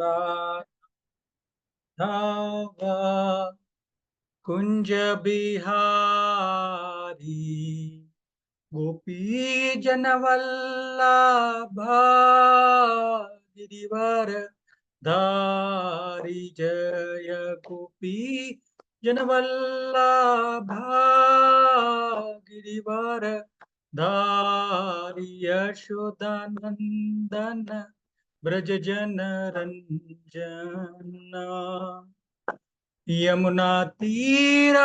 राधा कुंज बिहारी गोपी जनवल्लभा गिरिवर धारी जय गोपी जनवल्लभा गिरिवर धारी यशोदानंदन ब्रज जन रंजना यमुना तीरावनचारी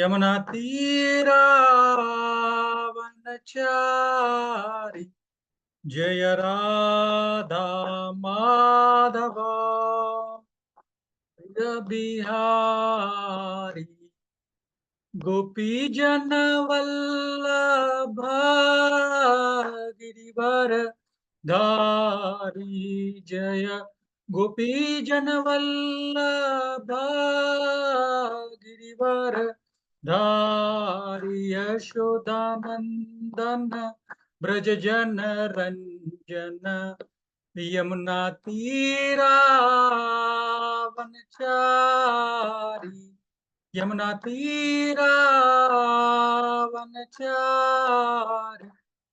यमुना तीरावनचारी जय राधा माधव बिहारी गोपी जन वल्लभ गिरिवर धारी जय गोपी जन वल्लभ गिरिवर धारी यशोदानंदन ब्रज जन रंजन यमुना तीरावनचारी यमुना तीरावनचारी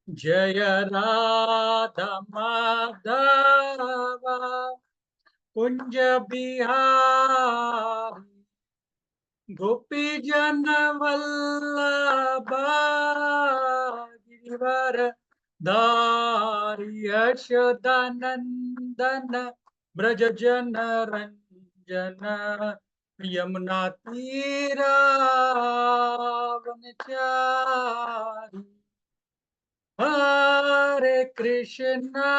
जय राधा माधव कुंज बिहारी गोपी जन वल्लभ गिरिवर धारी यशोदानंदन ब्रज जन रंजन यमुना तीरावनचारी हरे कृष्णा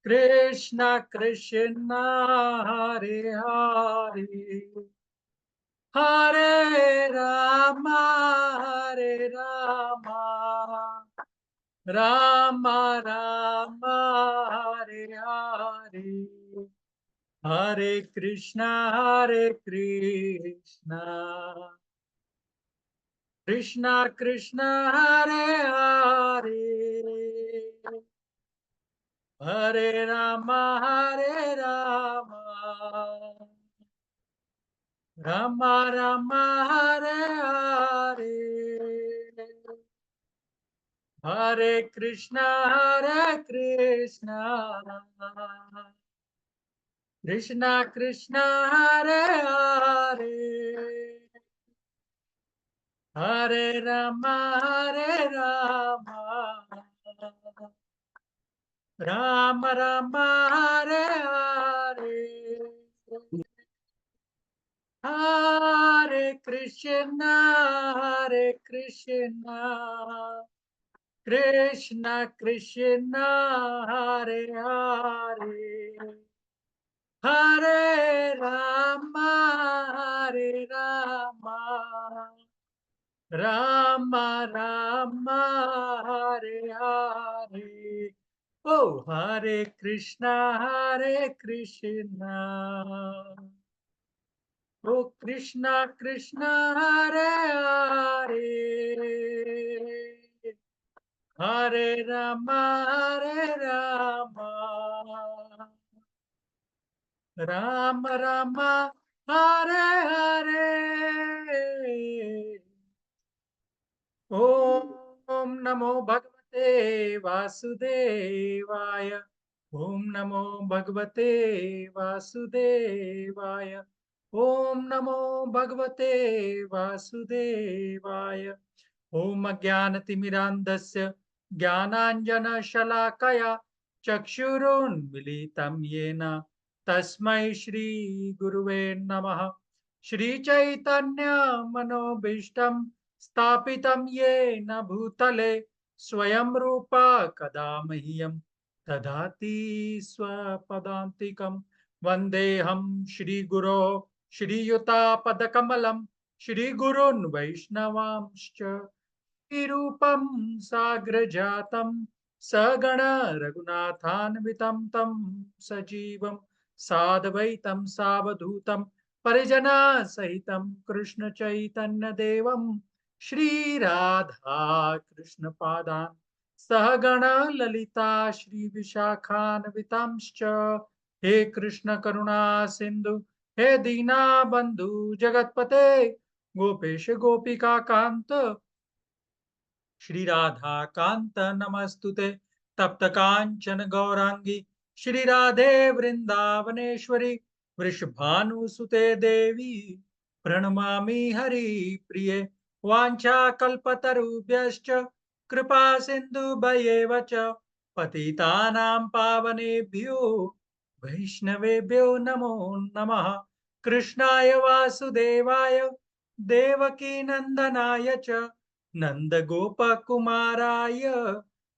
कृष्णा कृष्णा हरे हरे हरे रामा राम राम हरे हरे हरे कृष्णा कृष्णा कृष्णा हरे हरे हरे राम राम राम हरे हरे हरे कृष्णा कृष्णा कृष्णा हरे हरे हरे राम राम राम हरे हरे हरे कृष्णा कृष्णा कृष्णा हरे हरे हरे राम राम राम हरे हरे ओ हरे कृष्णा ओ कृष्णा कृष्णा हरे हरे हरे राम राम राम हरे हरे ओम नमो भगवते वासुदेवाय ओम नमो भगवते वासुदेवाय ओम नमो भगवते वासुदेवाय ओम अज्ञानतिमिरान्धस्य ज्ञानाञ्जनशलाकया चक्षुरुन्मिलितं येन तस्मै श्रीगुरुवे नमः श्रीचैतन्यमनोभीष्टं स्थापितं येन भूतले स्वयं रूपा कदा मह्यं ददाति स्वपदान्तिकं वन्देऽहं श्रीगुरो श्रीयुतापदकमलं श्रीगुरून् वैष्णवांश्च रूपं साग्रजातं सगण रघुनाथान्वितं तं सजीवं साद्वैतं सावधूतं परिजना सहितं कृष्ण चैतन्य देवं श्री राधा कृष्ण पादान सहगण ललिता श्री विशाखान्वितांश्च हे कृष्ण करुणा सिंधु हे दीना बंधु जगतपते गोपेश गोपिका कांत श्री राधा कांत नमस्तुते तप्त कांचन गौरांगी श्री राधे वृंदावनेश्वरी वृषभानुसुते देवी प्रणमामि हरि प्रिये वाञ्छाकल्पतरुभ्यश्च कृपा सिन्धुभ्येव च पतितानां पावनेभ्यो वैष्णवेभ्यो नमो नमः कृष्णाय वासुदेवाय देवकी नंदनाय च नंद गोपकुमाराय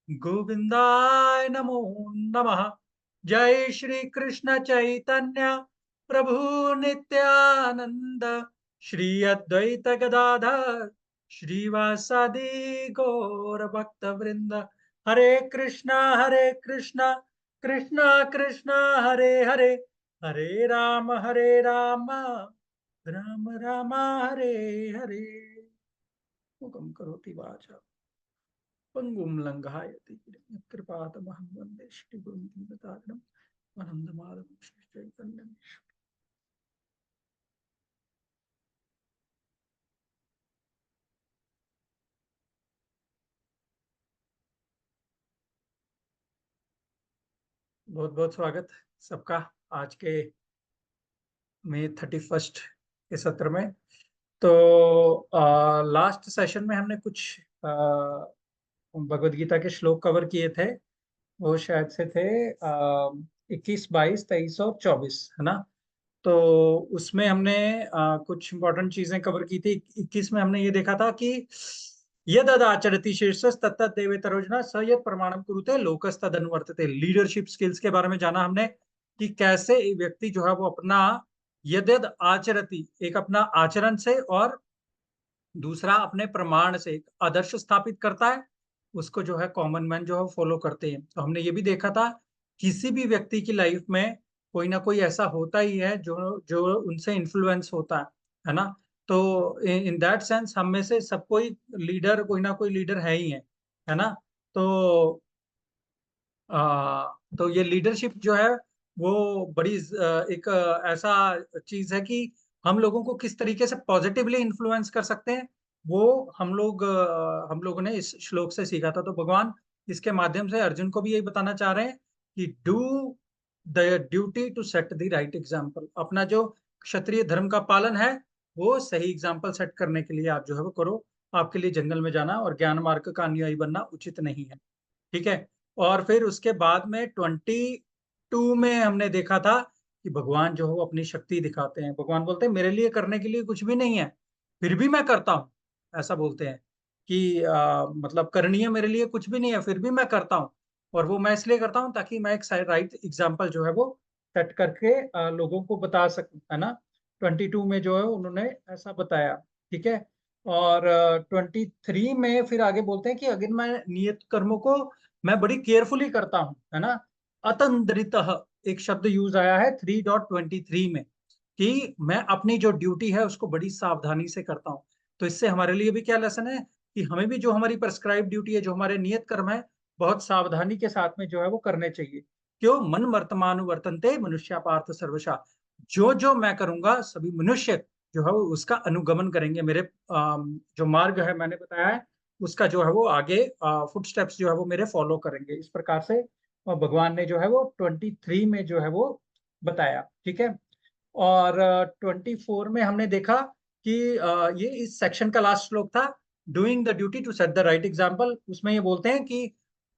गोविंदाय नमो नमः। जय श्री कृष्ण चैतन्य प्रभु नित्यानंद श्री अद्वैत गदाधर श्रीवासादि गौर भक्त वृंद। हरे कृष्णा कृष्णा कृष्णा हरे हरे हरे राम राम राम हरे हरे। मुखं करोति वाचा पंगुं लंघायते गिरिं कृपातमहं वन्दे श्रीगुरुं दीनतारिणं आनन्दमाधवं श्रीचैतन्यं। बहुत बहुत स्वागत सबका आज के मई 31 के सत्र में। तो लास्ट सेशन में हमने कुछ भगवद गीता के श्लोक कवर किए थे। वो शायद से थे 21, 22, 23 और 24, है ना। तो उसमें हमने कुछ इंपॉर्टेंट चीजें कवर की थी। 21 में हमने ये देखा था कि यदद आचरति शीर्षस तत्तत् देवेतरोजना स यत् प्रमाणम कुरुते लोकस्तद अनुवर्तते। लीडरशिप स्किल्स के बारे में जाना हमने कि कैसे एक व्यक्ति जो है वो अपना यदद आचरति, एक अपना आचरण से और दूसरा अपने प्रमाण से एक आदर्श स्थापित करता है, उसको जो है कॉमन मैन जो है फॉलो करते हैं। तो हमने ये भी देखा था किसी भी व्यक्ति की लाइफ में कोई ना कोई ऐसा होता ही है जो जो उनसे इन्फ्लुएंस होता है ना। तो इन दैट सेंस हम में से सब कोई लीडर, कोई ना कोई लीडर है ही है ना। तो तो ये लीडरशिप जो है वो बड़ी एक ऐसा चीज है कि हम लोगों को किस तरीके से पॉजिटिवली इन्फ्लुएंस कर सकते हैं, वो हम लोगों ने इस श्लोक से सीखा था। तो भगवान इसके माध्यम से अर्जुन को भी यही बताना चाह रहे हैं कि do the duty to set the right example. अपना जो क्षत्रिय धर्म का पालन है वो सही एग्जाम्पल सेट करने के लिए आप जो है वो करो। आपके लिए जंगल में जाना और ज्ञान मार्ग का अनुयायी बनना उचित नहीं है, ठीक है। और फिर उसके बाद में 22 में हमने देखा था कि भगवान जो है वो अपनी शक्ति दिखाते हैं। भगवान बोलते हैं मेरे लिए करने के लिए कुछ भी नहीं है, फिर भी मैं करता हूँ। ऐसा बोलते हैं कि मतलब करणीय मेरे लिए कुछ भी नहीं है, फिर भी मैं करता हूँ। और वो मैं इसलिए करता हूँ ताकि मैं एक राइट एग्जाम्पल जो है वो सेट करके लोगों को बता सकूं, है ना। 22 में जो है उन्होंने ऐसा बताया, ठीक है। और 23 में फिर आगे बोलते हैं कि अगर मैं नियत कर्मों को मैं बड़ी केयरफुली करता हूं, है ना। अतंद्रित एक शब्द यूज आया है 3.23 में कि मैं अपनी जो ड्यूटी है उसको बड़ी सावधानी से करता हूँ। तो इससे हमारे लिए भी क्या लेसन है कि हमें भी जो हमारी प्रेस्क्राइब ड्यूटी है, जो हमारे नियत कर्म है, बहुत सावधानी के साथ में जो है वो करने चाहिए। क्यों? मन वर्तमान वर्तनते मनुष्य पार्थ सर्वशा। जो जो मैं करूंगा सभी मनुष्य जो है वो उसका अनुगमन करेंगे। मेरे जो मार्ग है मैंने बताया है उसका जो है वो आगे फुटस्टेप्स जो है वो मेरे फॉलो करेंगे। इस प्रकार से भगवान ने जो है वो 23 में जो है वो बताया, ठीक है। और 24 में हमने देखा कि ये इस सेक्शन का लास्ट श्लोक था, doing the duty to set the right example. उसमें ये बोलते हैं कि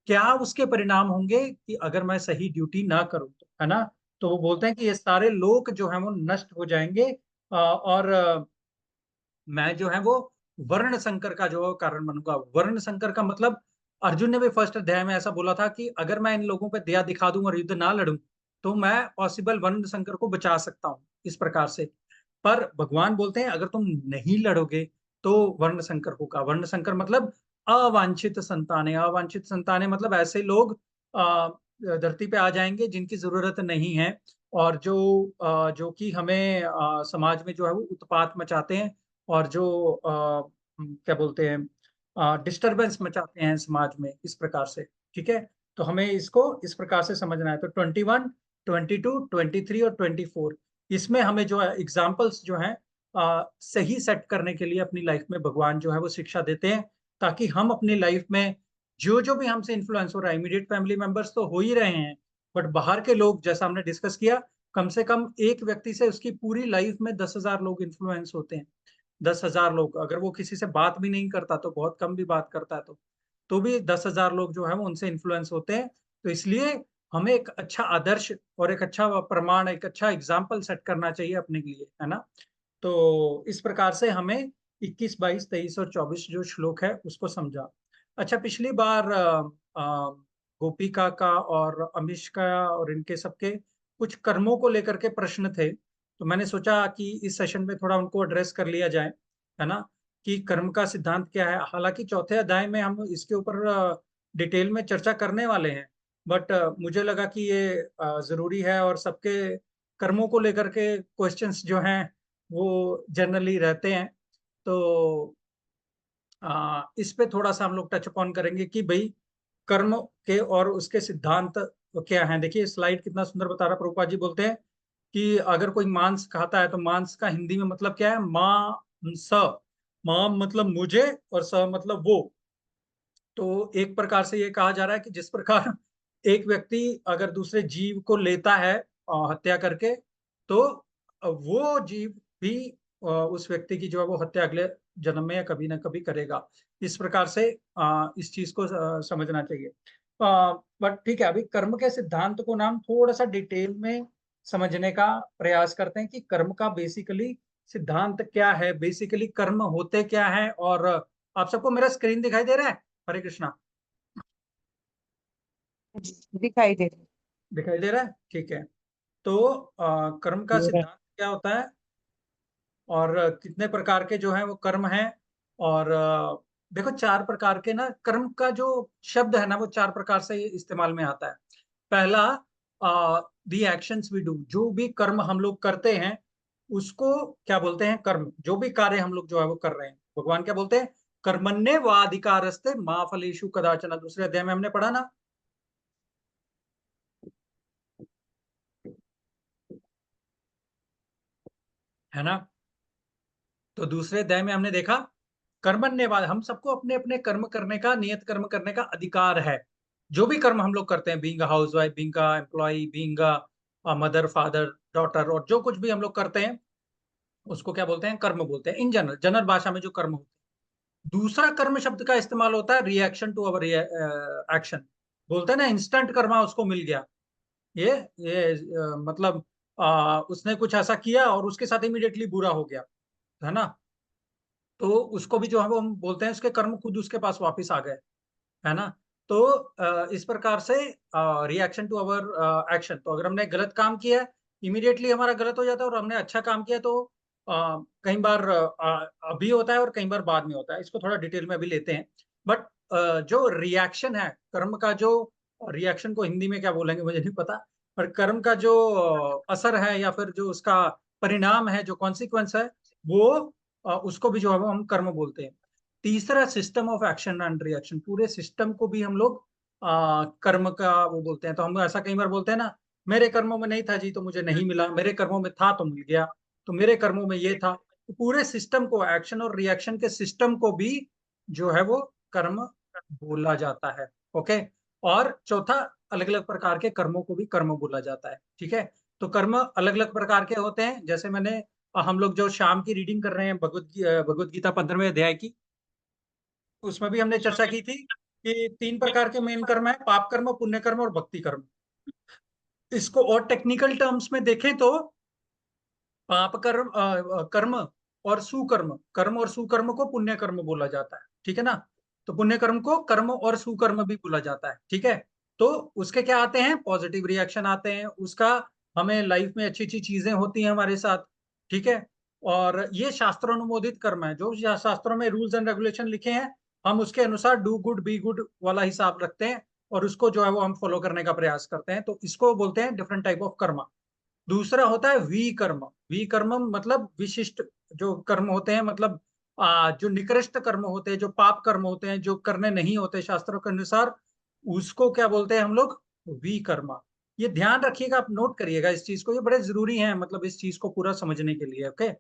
क्या उसके परिणाम होंगे कि अगर मैं सही ड्यूटी ना करूं तो, है ना। तो वो बोलते हैं कि ये सारे लोग जो है वो नष्ट हो जाएंगे और मैं जो है वो वर्ण संकर का जो कारण बनूंगा। वर्ण संकर का मतलब अर्जुन ने भी फर्स्ट अध्याय में ऐसा बोला था कि अगर मैं इन लोगों पे दया दिखा दूं और युद्ध ना लड़ूं तो मैं पॉसिबल वर्ण संकर को बचा सकता हूं, इस प्रकार से। पर भगवान बोलते हैं अगर तुम नहीं लड़ोगे तो वर्ण संकर होगा। वर्ण संकर मतलब अवांछित संतानें। अवांछित संतानें मतलब ऐसे लोग धरती पे आ जाएंगे जिनकी जरूरत नहीं है और जो कि हमें समाज में जो है वो उत्पात मचाते हैं और जो क्या बोलते हैं, डिस्टरबेंस मचाते हैं समाज में, इस प्रकार से। ठीक है, तो हमें इसको इस प्रकार से समझना है। तो 21, 22, 23 और 24, इसमें हमें जो है एग्जाम्पल्स जो हैं सही सेट करने के लिए अपनी लाइफ में भगवान जो है वो शिक्षा देते हैं, ताकि हम अपनी लाइफ में जो जो भी हमसे इन्फ्लुएंस हो रहा है, इमीडिएट फैमिली मेंबर्स तो हो ही रहे हैं, बट बाहर के लोग, जैसा हमने डिस्कस किया, कम से कम एक व्यक्ति से उसकी पूरी लाइफ में 10,000 लोग इन्फ्लुएंस होते हैं। 10,000 लोग, अगर वो किसी से बात भी नहीं करता, तो बहुत कम भी बात करता है, तो भी 10,000 लोग जो है वो उनसे इन्फ्लुएंस होते हैं। तो इसलिए हमें एक अच्छा आदर्श और एक अच्छा प्रमाण, एक अच्छा एग्जाम्पल सेट करना चाहिए अपने लिए, है ना। तो इस प्रकार से हमें 21, 22, 23 और 24 जो श्लोक है उसको समझा। अच्छा, पिछली बार गोपिका का और अमीश का और इनके सबके कुछ कर्मों को लेकर के प्रश्न थे, तो मैंने सोचा कि इस सेशन में थोड़ा उनको एड्रेस कर लिया जाए, है ना, कि कर्म का सिद्धांत क्या है। हालांकि चौथे अध्याय में हम इसके ऊपर डिटेल में चर्चा करने वाले हैं, बट मुझे लगा कि ये जरूरी है, और सबके कर्मों को लेकर के क्वेश्चंस जो हैं वो जनरली रहते हैं। तो इस पे थोड़ा सा हम लोग टच अपॉन करेंगे कि भाई कर्म के और उसके सिद्धांत क्या हैं। देखिए स्लाइड कितना सुंदर बता रहा। प्रभुपाद जी बोलते हैं कि अगर कोई मांस खाता है तो मांस का हिंदी में मतलब क्या है, मांस। माम मतलब मुझे और स मतलब वो। तो एक प्रकार से ये कहा जा रहा है कि जिस प्रकार एक व्यक्ति अगर दूसरे जीव को लेता है हत्या करके, तो वो जीव भी उस व्यक्ति की जो है वो हत्या अगले जन्म में या कभी ना कभी करेगा। इस प्रकार से इस चीज को समझना चाहिए। बट ठीक है, अभी कर्म के सिद्धांत को नाम थोड़ा सा डिटेल में समझने का प्रयास करते हैं कि कर्म का बेसिकली सिद्धांत क्या है, बेसिकली कर्म होते क्या है। और आप सबको मेरा स्क्रीन दिखाई दे रहा है? हरे कृष्णा। दिखाई दे रही दिखाई दे रहा है, ठीक है। तो कर्म का है। सिद्धांत क्या होता है, और कितने प्रकार के जो है वो कर्म हैं। और देखो, चार प्रकार के ना कर्म का जो शब्द है ना, वो चार प्रकार से इस्तेमाल में आता है। पहला, दी एक्शंस वी डू, जो भी कर्म हम लोग करते हैं उसको क्या बोलते हैं, कर्म। जो भी कार्य हम लोग जो है वो कर रहे हैं, भगवान क्या बोलते हैं, कर्मण्येवाधिकारस्ते मा फलेषु कदाचन। दूसरे अध्याय में हमने पढ़ा ना, है ना। तो दूसरे अध्याय में हमने देखा कर्मण्यवाद, हम सबको अपने अपने कर्म करने का, नियत कर्म करने का अधिकार है। जो भी कर्म हम लोग करते हैं, being housewife, being employ, being mother, father, daughter, और जो कुछ भी हम लोग करते हैं उसको क्या बोलते हैं, कर्म बोलते हैं। इन जनरल जनरल भाषा में जो कर्म होते हैं। दूसरा कर्म शब्द का इस्तेमाल होता है रिएक्शन टू अवर एक्शन। बोलते हैं ना, इंस्टेंट कर्मा उसको मिल गया। ये मतलब उसने कुछ ऐसा किया और उसके साथ इमीडिएटली बुरा हो गया, है ना। तो उसको भी जो है वो हम बोलते हैं उसके कर्म खुद उसके पास वापस आ गए, है ना। तो इस प्रकार से रिएक्शन टू अवर एक्शन। तो अगर हमने गलत काम किया है, इमीडिएटली हमारा गलत हो जाता है, और हमने अच्छा काम किया तो कई बार अभी होता है और कई बार बाद में होता है। इसको थोड़ा डिटेल में अभी लेते हैं। बट जो रिएक्शन है कर्म का, जो रिएक्शन को हिंदी में क्या बोलेंगे मुझे नहीं पता, पर कर्म का जो असर है या फिर जो उसका परिणाम है, जो कॉन्सिक्वेंस है, वो उसको भी जो है वो हम कर्म बोलते हैं। तीसरा, system of action and reaction. पूरे सिस्टम को भी हम लोग कर्म का वो बोलते हैं। तो हम ऐसा कई बार बोलते हैं ना, मेरे कर्मों में नहीं था जी तो मुझे नहीं मिला, मेरे कर्मों में था तो मिल गया, तो मेरे कर्मों में ये था। तो पूरे सिस्टम को, एक्शन और रिएक्शन के सिस्टम को भी जो है वो कर्म बोला जाता है। ओके। और चौथा, अलग अलग प्रकार के कर्मों को भी कर्म बोला जाता है। ठीक है। तो कर्म अलग अलग प्रकार के होते हैं। जैसे मैंने हम लोग जो शाम की रीडिंग कर रहे हैं भगवत गीता 15वें अध्याय की, उसमें भी हमने चर्चा की थी कि तीन प्रकार के मेन कर्म है, पाप कर्म, पुण्य कर्म और भक्ति कर्म। इसको और टेक्निकल टर्म्स में देखें तो पाप कर्म, कर्म और सुकर्म, कर्म और सुकर्म को पुण्य कर्म बोला जाता है। ठीक है ना। तो पुण्य कर्म को कर्म और सुकर्म भी बोला जाता है। ठीक है। तो उसके क्या आते हैं, पॉजिटिव रिएक्शन आते हैं उसका, हमें लाइफ में अच्छी अच्छी चीजें होती हैं हमारे साथ। ठीक है। और ये शास्त्र अनुमोदित कर्म है, जो शास्त्रों में रूल्स एंड रेगुलेशन लिखे हैं, हम उसके अनुसार डू गुड बी गुड वाला हिसाब रखते हैं, और उसको जो है वो हम फॉलो करने का प्रयास करते हैं। तो इसको बोलते हैं डिफरेंट टाइप ऑफ कर्म। दूसरा होता है वी कर्म। वी कर्म मतलब विशिष्ट जो कर्म होते हैं, मतलब जो निकृष्ट कर्म होते हैं, जो पाप कर्म होते हैं, जो करने नहीं होते शास्त्रों के अनुसार, उसको क्या बोलते हैं हम लोग? विकर्मा। ये ध्यान रखिएगा, आप नोट करिएगा इस चीज को, ये बड़े जरूरी है, मतलब इस चीज को पूरा समझने के लिए। ओके,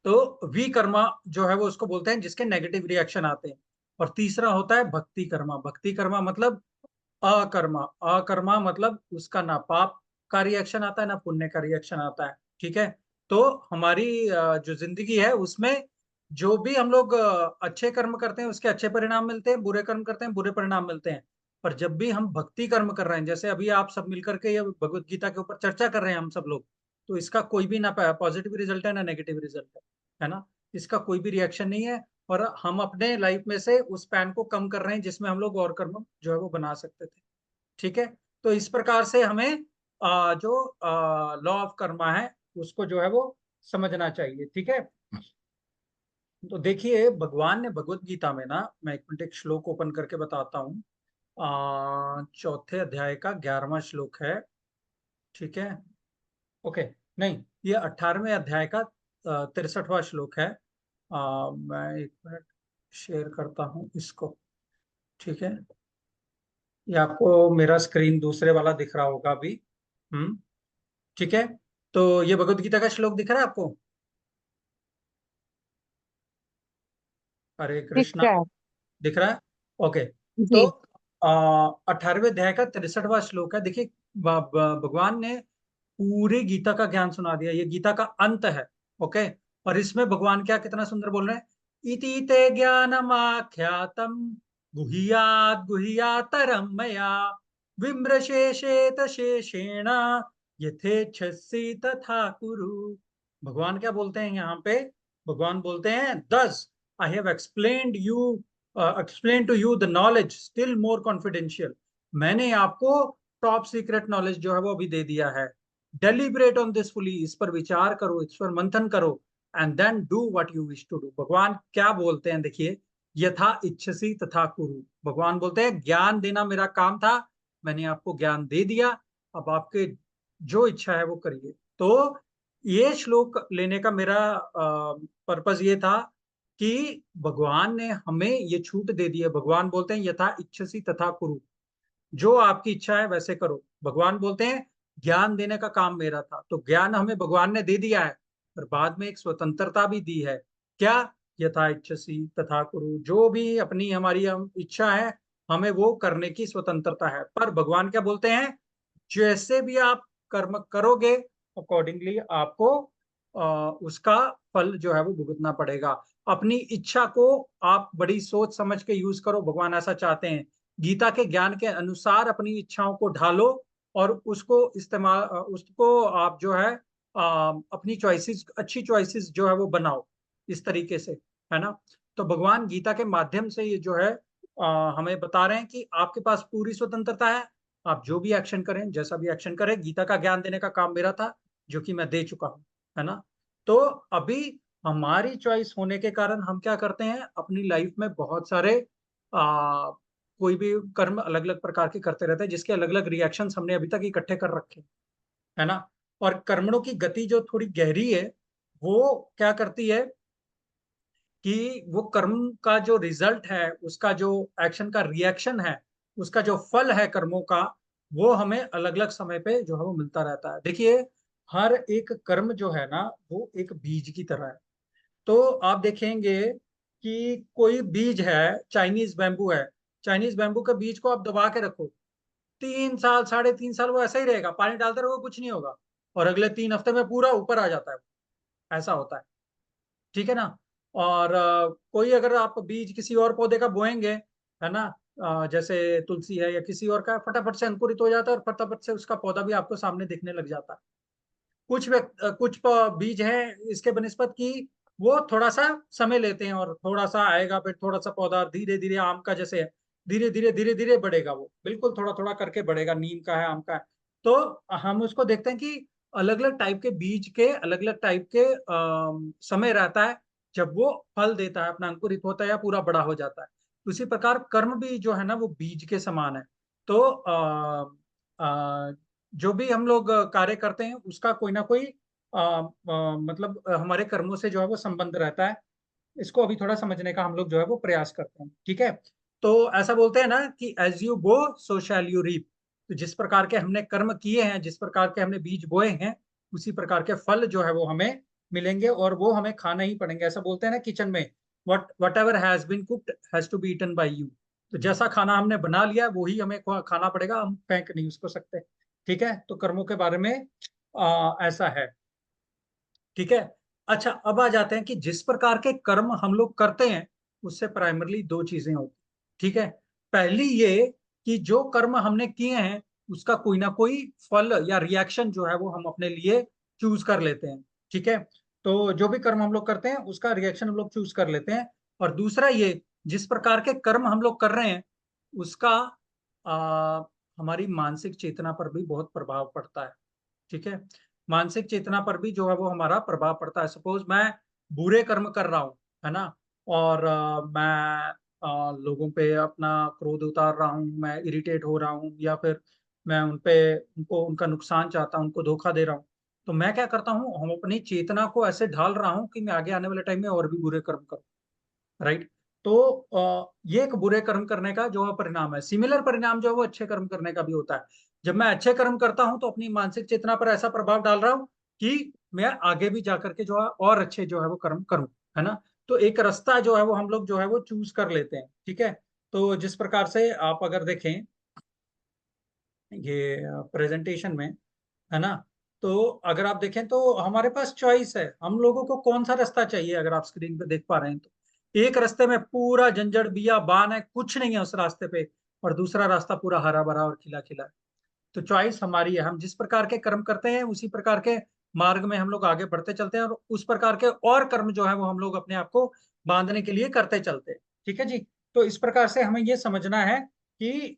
तो विकर्मा जो है वो उसको बोलते हैं जिसके नेगेटिव रिएक्शन आते हैं। और तीसरा होता है भक्ति कर्मा। भक्ति कर्मा मतलब अकर्मा। अकर्मा मतलब उसका ना पाप का रिएक्शन आता है, ना पुण्य का रिएक्शन आता है। ठीक है, तो हमारी जो जिंदगी है उसमें जो भी हम लोग अच्छे कर्म करते हैं उसके अच्छे परिणाम मिलते हैं, बुरे कर्म करते हैं बुरे परिणाम मिलते हैं। पर जब भी हम भक्ति कर्म कर रहे हैं, जैसे अभी आप सब मिलकर के ये भगवत गीता के ऊपर चर्चा कर रहे हैं हम सब लोग, तो इसका कोई भी ना पॉजिटिव रिजल्ट है ना नेगेटिव रिजल्ट है ना, इसका कोई भी रिएक्शन नहीं है। और हम अपने लाइफ में से उस पैन को कम कर रहे हैं जिसमें हम लोग और कर्म जो है वो बना सकते थे। ठीक है, तो इस प्रकार से हमें जो लॉ ऑफ कर्मा है उसको जो है वो समझना चाहिए। ठीक है, तो देखिए भगवान ने भगवत गीता में ना, मैं एक मिनट एक श्लोक ओपन करके बताता हूँ। चौथे अध्याय का 11वां श्लोक है। ठीक है, ओके, नहीं, ये 18वें अध्याय का 63वां श्लोक है। मैं एक मिनट शेयर करता हूँ इसको। ठीक है, ये आपको मेरा स्क्रीन दूसरे वाला दिख रहा होगा अभी। हम्म, ठीक है, तो ये भगवत गीता का श्लोक दिख रहा है आपको? हरे दिख कृष्णा, रहा है। दिख रहा है? ओके, तो जी। 18वें अध्याय का 63वां श्लोक है। देखिए, भगवान ने पूरी गीता का ज्ञान सुना दिया, ये गीता का अंत है। ओके, और इसमें भगवान क्या कितना सुंदर बोल रहे हैं, इति ते ज्ञानमाख्यातम गुह्यात् गुह्यातरम मया विमृशेषेत शेषेण यथेच्छसि तथा कुरु। भगवान क्या बोलते हैं यहाँ पे? भगवान बोलते हैं, thus I have explain to you the knowledge still more confidential. मैंने आपको टॉप सीक्रेट नॉलेज जो है वो अभी दे दिया है। डेलिब्रेट ऑन दिस फुली, इस पर विचार करो, इस पर मंथन करो, and then do what you wish to do. भगवान क्या बोलते हैं देखिए, यथा इच्छसी तथा कुरु। भगवान बोलते हैं ज्ञान देना मेरा काम था, मैंने आपको ज्ञान दे दिया, अब आपके जो इच्छा है वो करिए। तो ये श्लोक लेने का मेरा पर्पस ये था कि भगवान ने हमें ये छूट दे दी है। भगवान बोलते हैं यथा इच्छसी तथा कुरु, जो आपकी इच्छा है वैसे करो। भगवान बोलते हैं ज्ञान देने का काम मेरा था, तो ज्ञान हमें भगवान ने दे दिया है, पर बाद में एक स्वतंत्रता भी दी है। क्या? यथा इच्छसी तथा कुरु, जो भी अपनी हमारी हम इच्छा है हमें वो करने की स्वतंत्रता है। पर भगवान क्या बोलते हैं, जैसे भी आप कर्म करोगे अकॉर्डिंगली आपको उसका फल जो है वो भुगतना पड़ेगा। अपनी इच्छा को आप बड़ी सोच समझ के यूज करो, भगवान ऐसा चाहते हैं। गीता के ज्ञान के अनुसार अपनी इच्छाओं को ढालो और उसको इस्तेमाल, उसको आप जो है अपनी चॉइसेस, अच्छी चॉइसेस जो है वो बनाओ इस तरीके से, है ना। तो भगवान गीता के माध्यम से ये जो है हमें बता रहे हैं कि आपके पास पूरी स्वतंत्रता है, आप जो भी एक्शन करें, जैसा भी एक्शन करें, गीता का ज्ञान देने का काम मेरा था जो कि मैं दे चुका हूं, है ना। तो अभी हमारी चॉइस होने के कारण हम क्या करते हैं, अपनी लाइफ में बहुत सारे कोई भी कर्म अलग अलग प्रकार के करते रहते हैं जिसके अलग अलग रिएक्शंस हमने अभी तक इकट्ठे कर रखे हैं, है ना। और कर्मों की गति जो थोड़ी गहरी है, वो क्या करती है कि वो कर्म का जो रिजल्ट है, उसका जो एक्शन का रिएक्शन है, उसका जो फल है कर्मों का, वो हमें अलग अलग समय पे जो है वो मिलता रहता है। देखिए, हर एक कर्म जो है ना वो एक बीज की तरह है। तो आप देखेंगे कि कोई बीज है, चाइनीज बैम्बू है, चाइनीज बैम्बू के बीज को आप दबा के रखो, 3 साल 3.5 साल वो ऐसा ही रहेगा, पानी डालते रहो कुछ नहीं होगा, और अगले 3 हफ्ते में पूरा ऊपर आ जाता है। ऐसा होता है, ठीक है ना। और कोई अगर आप बीज किसी और पौधे का बोएंगे, है ना, जैसे तुलसी है या किसी और का, फटाफट से अंकुरित हो जाता है और फटाफट से उसका पौधा भी आपको सामने दिखने लग जाता है। कुछ बीज हैं इसके बनिस्पत की वो थोड़ा सा समय लेते हैं, और थोड़ा सा आएगा फिर थोड़ा सा पौधा धीरे धीरे, आम का जैसे है, धीरे धीरे बढ़ेगा, वो बिल्कुल थोड़ा थोड़ा करके बढ़ेगा, नीम का है, आम का है। तो हम उसको देखते हैं कि अलग अलग टाइप के बीज के अलग अलग टाइप के समय रहता है जब वो फल देता है, अपना अंकुरित होता है या पूरा बड़ा हो जाता है। उसी प्रकार कर्म भी जो है ना वो बीज के समान है। तो जो भी हम लोग कार्य करते हैं उसका कोई ना कोई मतलब हमारे कर्मों से जो है वो संबंध रहता है। इसको अभी थोड़ा समझने का हम लोग जो है वो प्रयास करते हैं, ठीक है। तो ऐसा बोलते हैं ना कि एज यू बो सो शैल यू रीप। तो जिस प्रकार के हमने कर्म किए हैं, जिस प्रकार के हमने बीज बोए हैं, उसी प्रकार के फल जो है वो हमें मिलेंगे, और वो हमें खाना ही पड़ेंगे। ऐसा बोलते हैं ना किचन में, whatever has been cooked has to be eaten by you. तो जैसा खाना हमने बना लिया वही हमें खाना पड़ेगा, हम फेंक नहीं उसको सकते, ठीक है। तो कर्मों के बारे में ऐसा है, ठीक है। अच्छा, अब आ जाते हैं कि जिस प्रकार के कर्म हम लोग करते हैं उससे प्राइमरली दो चीजें होती, ठीक है। पहली ये कि जो कर्म हमने किए हैं उसका कोई ना कोई फल या रिएक्शन जो है वो हम अपने लिए चूज कर लेते हैं, ठीक है। तो जो भी कर्म हम लोग करते हैं उसका रिएक्शन हम लोग चूज कर लेते हैं। और दूसरा ये, जिस प्रकार के कर्म हम लोग कर रहे हैं उसका हमारी मानसिक चेतना पर भी बहुत प्रभाव पड़ता है, ठीक है। मानसिक चेतना पर भी जो है वो हमारा प्रभाव पड़ता है। सपोज मैं बुरे कर्म कर रहा हूँ, है ना, और मैं लोगों पे अपना क्रोध उतार रहा हूँ, मैं इरिटेट हो रहा हूँ, या फिर मैं उनको उनका नुकसान चाहता हूँ, उनको धोखा दे रहा हूँ। तो मैं क्या करता हूँ, हम अपनी चेतना को ऐसे ढाल रहा हूँ कि मैं आगे आने वाले टाइम में और भी बुरे कर्म करूँ, राइट। तो ये एक बुरे कर्म करने का जो है परिणाम है। सिमिलर परिणाम जो है वो अच्छे कर्म करने का भी होता है। जब मैं अच्छे कर्म करता हूं तो अपनी मानसिक चेतना पर ऐसा प्रभाव डाल रहा हूं कि मैं आगे भी जाकर के जो है और अच्छे जो है वो कर्म करूं, है ना। तो एक रास्ता जो है वो हम लोग जो है वो चूज कर लेते हैं, ठीक है। तो जिस प्रकार से आप अगर देखें ये प्रेजेंटेशन में, है ना, तो अगर आप देखें तो हमारे पास चॉइस है, हम लोगों को कौन सा रास्ता चाहिए। अगर आप स्क्रीन पे देख पा रहे हैं तो एक रास्ते में पूरा जंजड़ बिया बान है, कुछ नहीं है उस रास्ते पे, और दूसरा रास्ता पूरा हरा भरा और खिला खिला है। तो चॉइस हमारी है, हम जिस प्रकार के कर्म करते हैं उसी प्रकार के मार्ग में हम लोग आगे बढ़ते चलते हैं, और उस प्रकार के और कर्म जो है वो हम लोग अपने आप को बांधने के लिए करते चलते हैं, ठीक है जी। तो इस प्रकार से हमें ये समझना है कि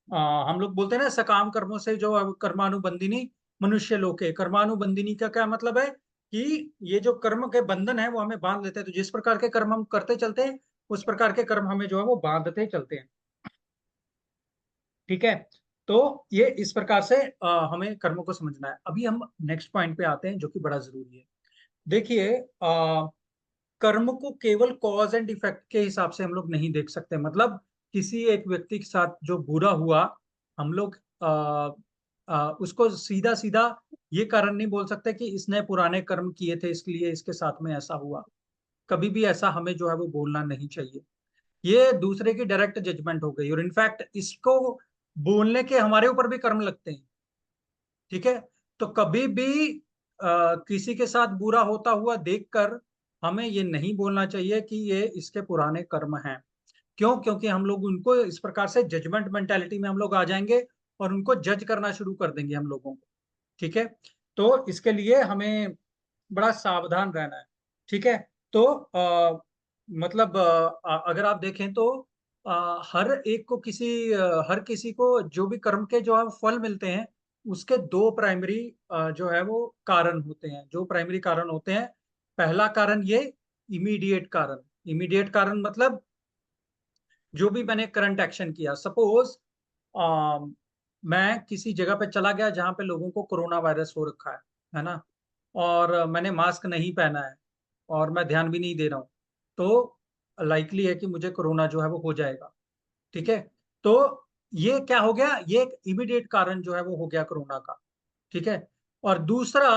हम लोग बोलते हैं ना सकाम कर्मों से जो कर्मानुबंधिनी मनुष्य लोके। कर्मानुबंधिनी का क्या मतलब है कि ये जो कर्म के बंधन है वो हमें बांध लेते हैं। तो जिस प्रकार के कर्म हम करते चलते हैं उस प्रकार के कर्म हमें जो है वो बांधते चलते हैं, ठीक है। तो ये इस प्रकार से हमें कर्मों को समझना है। अभी हम नेक्स्ट पॉइंट पे आते हैं जो कि बड़ा जरूरी है। देखिए, कर्म को केवल कॉज एंड इफेक्ट के हिसाब से हम लोग नहीं देख सकते। मतलब किसी एक व्यक्ति के साथ जो बुरा हुआ, हम लोग उसको सीधा सीधा ये कारण नहीं बोल सकते कि इसने पुराने कर्म किए थे इसलिए इसके साथ में ऐसा हुआ। कभी भी ऐसा हमें जो है वो बोलना नहीं चाहिए। ये दूसरे की डायरेक्ट जजमेंट हो गई, और इनफैक्ट इसको बोलने के हमारे ऊपर भी कर्म लगते हैं, ठीक है। तो कभी भी किसी के साथ बुरा होता हुआ देखकर हमें ये नहीं बोलना चाहिए कि ये इसके पुराने कर्म हैं। क्यों? क्योंकि हम लोग उनको इस प्रकार से जजमेंट मेंटेलिटी में हम लोग आ जाएंगे और उनको जज करना शुरू कर देंगे हम लोगों को, ठीक है। तो इसके लिए हमें बड़ा सावधान रहना है, ठीक है। तो मतलब अगर आप देखें तो हर एक को हर किसी को जो भी कर्म के जो है फल मिलते हैं उसके दो प्राइमरी जो है वो कारण होते हैं, जो प्राइमरी कारण होते हैं। पहला कारण ये इमीडिएट कारण। इमीडिएट कारण मतलब जो भी मैंने करंट एक्शन किया। सपोज मैं किसी जगह पे चला गया जहां पे लोगों को कोरोना वायरस हो रखा है ना, और मैंने मास्क नहीं पहना है और मैं ध्यान भी नहीं दे रहा हूँ, तो लाइकली है कि मुझे कोरोना जो है वो हो जाएगा, ठीक है। तो ये क्या हो गया, ये एक इमीडिएट कारण जो है वो हो गया कोरोना का, ठीक है। और दूसरा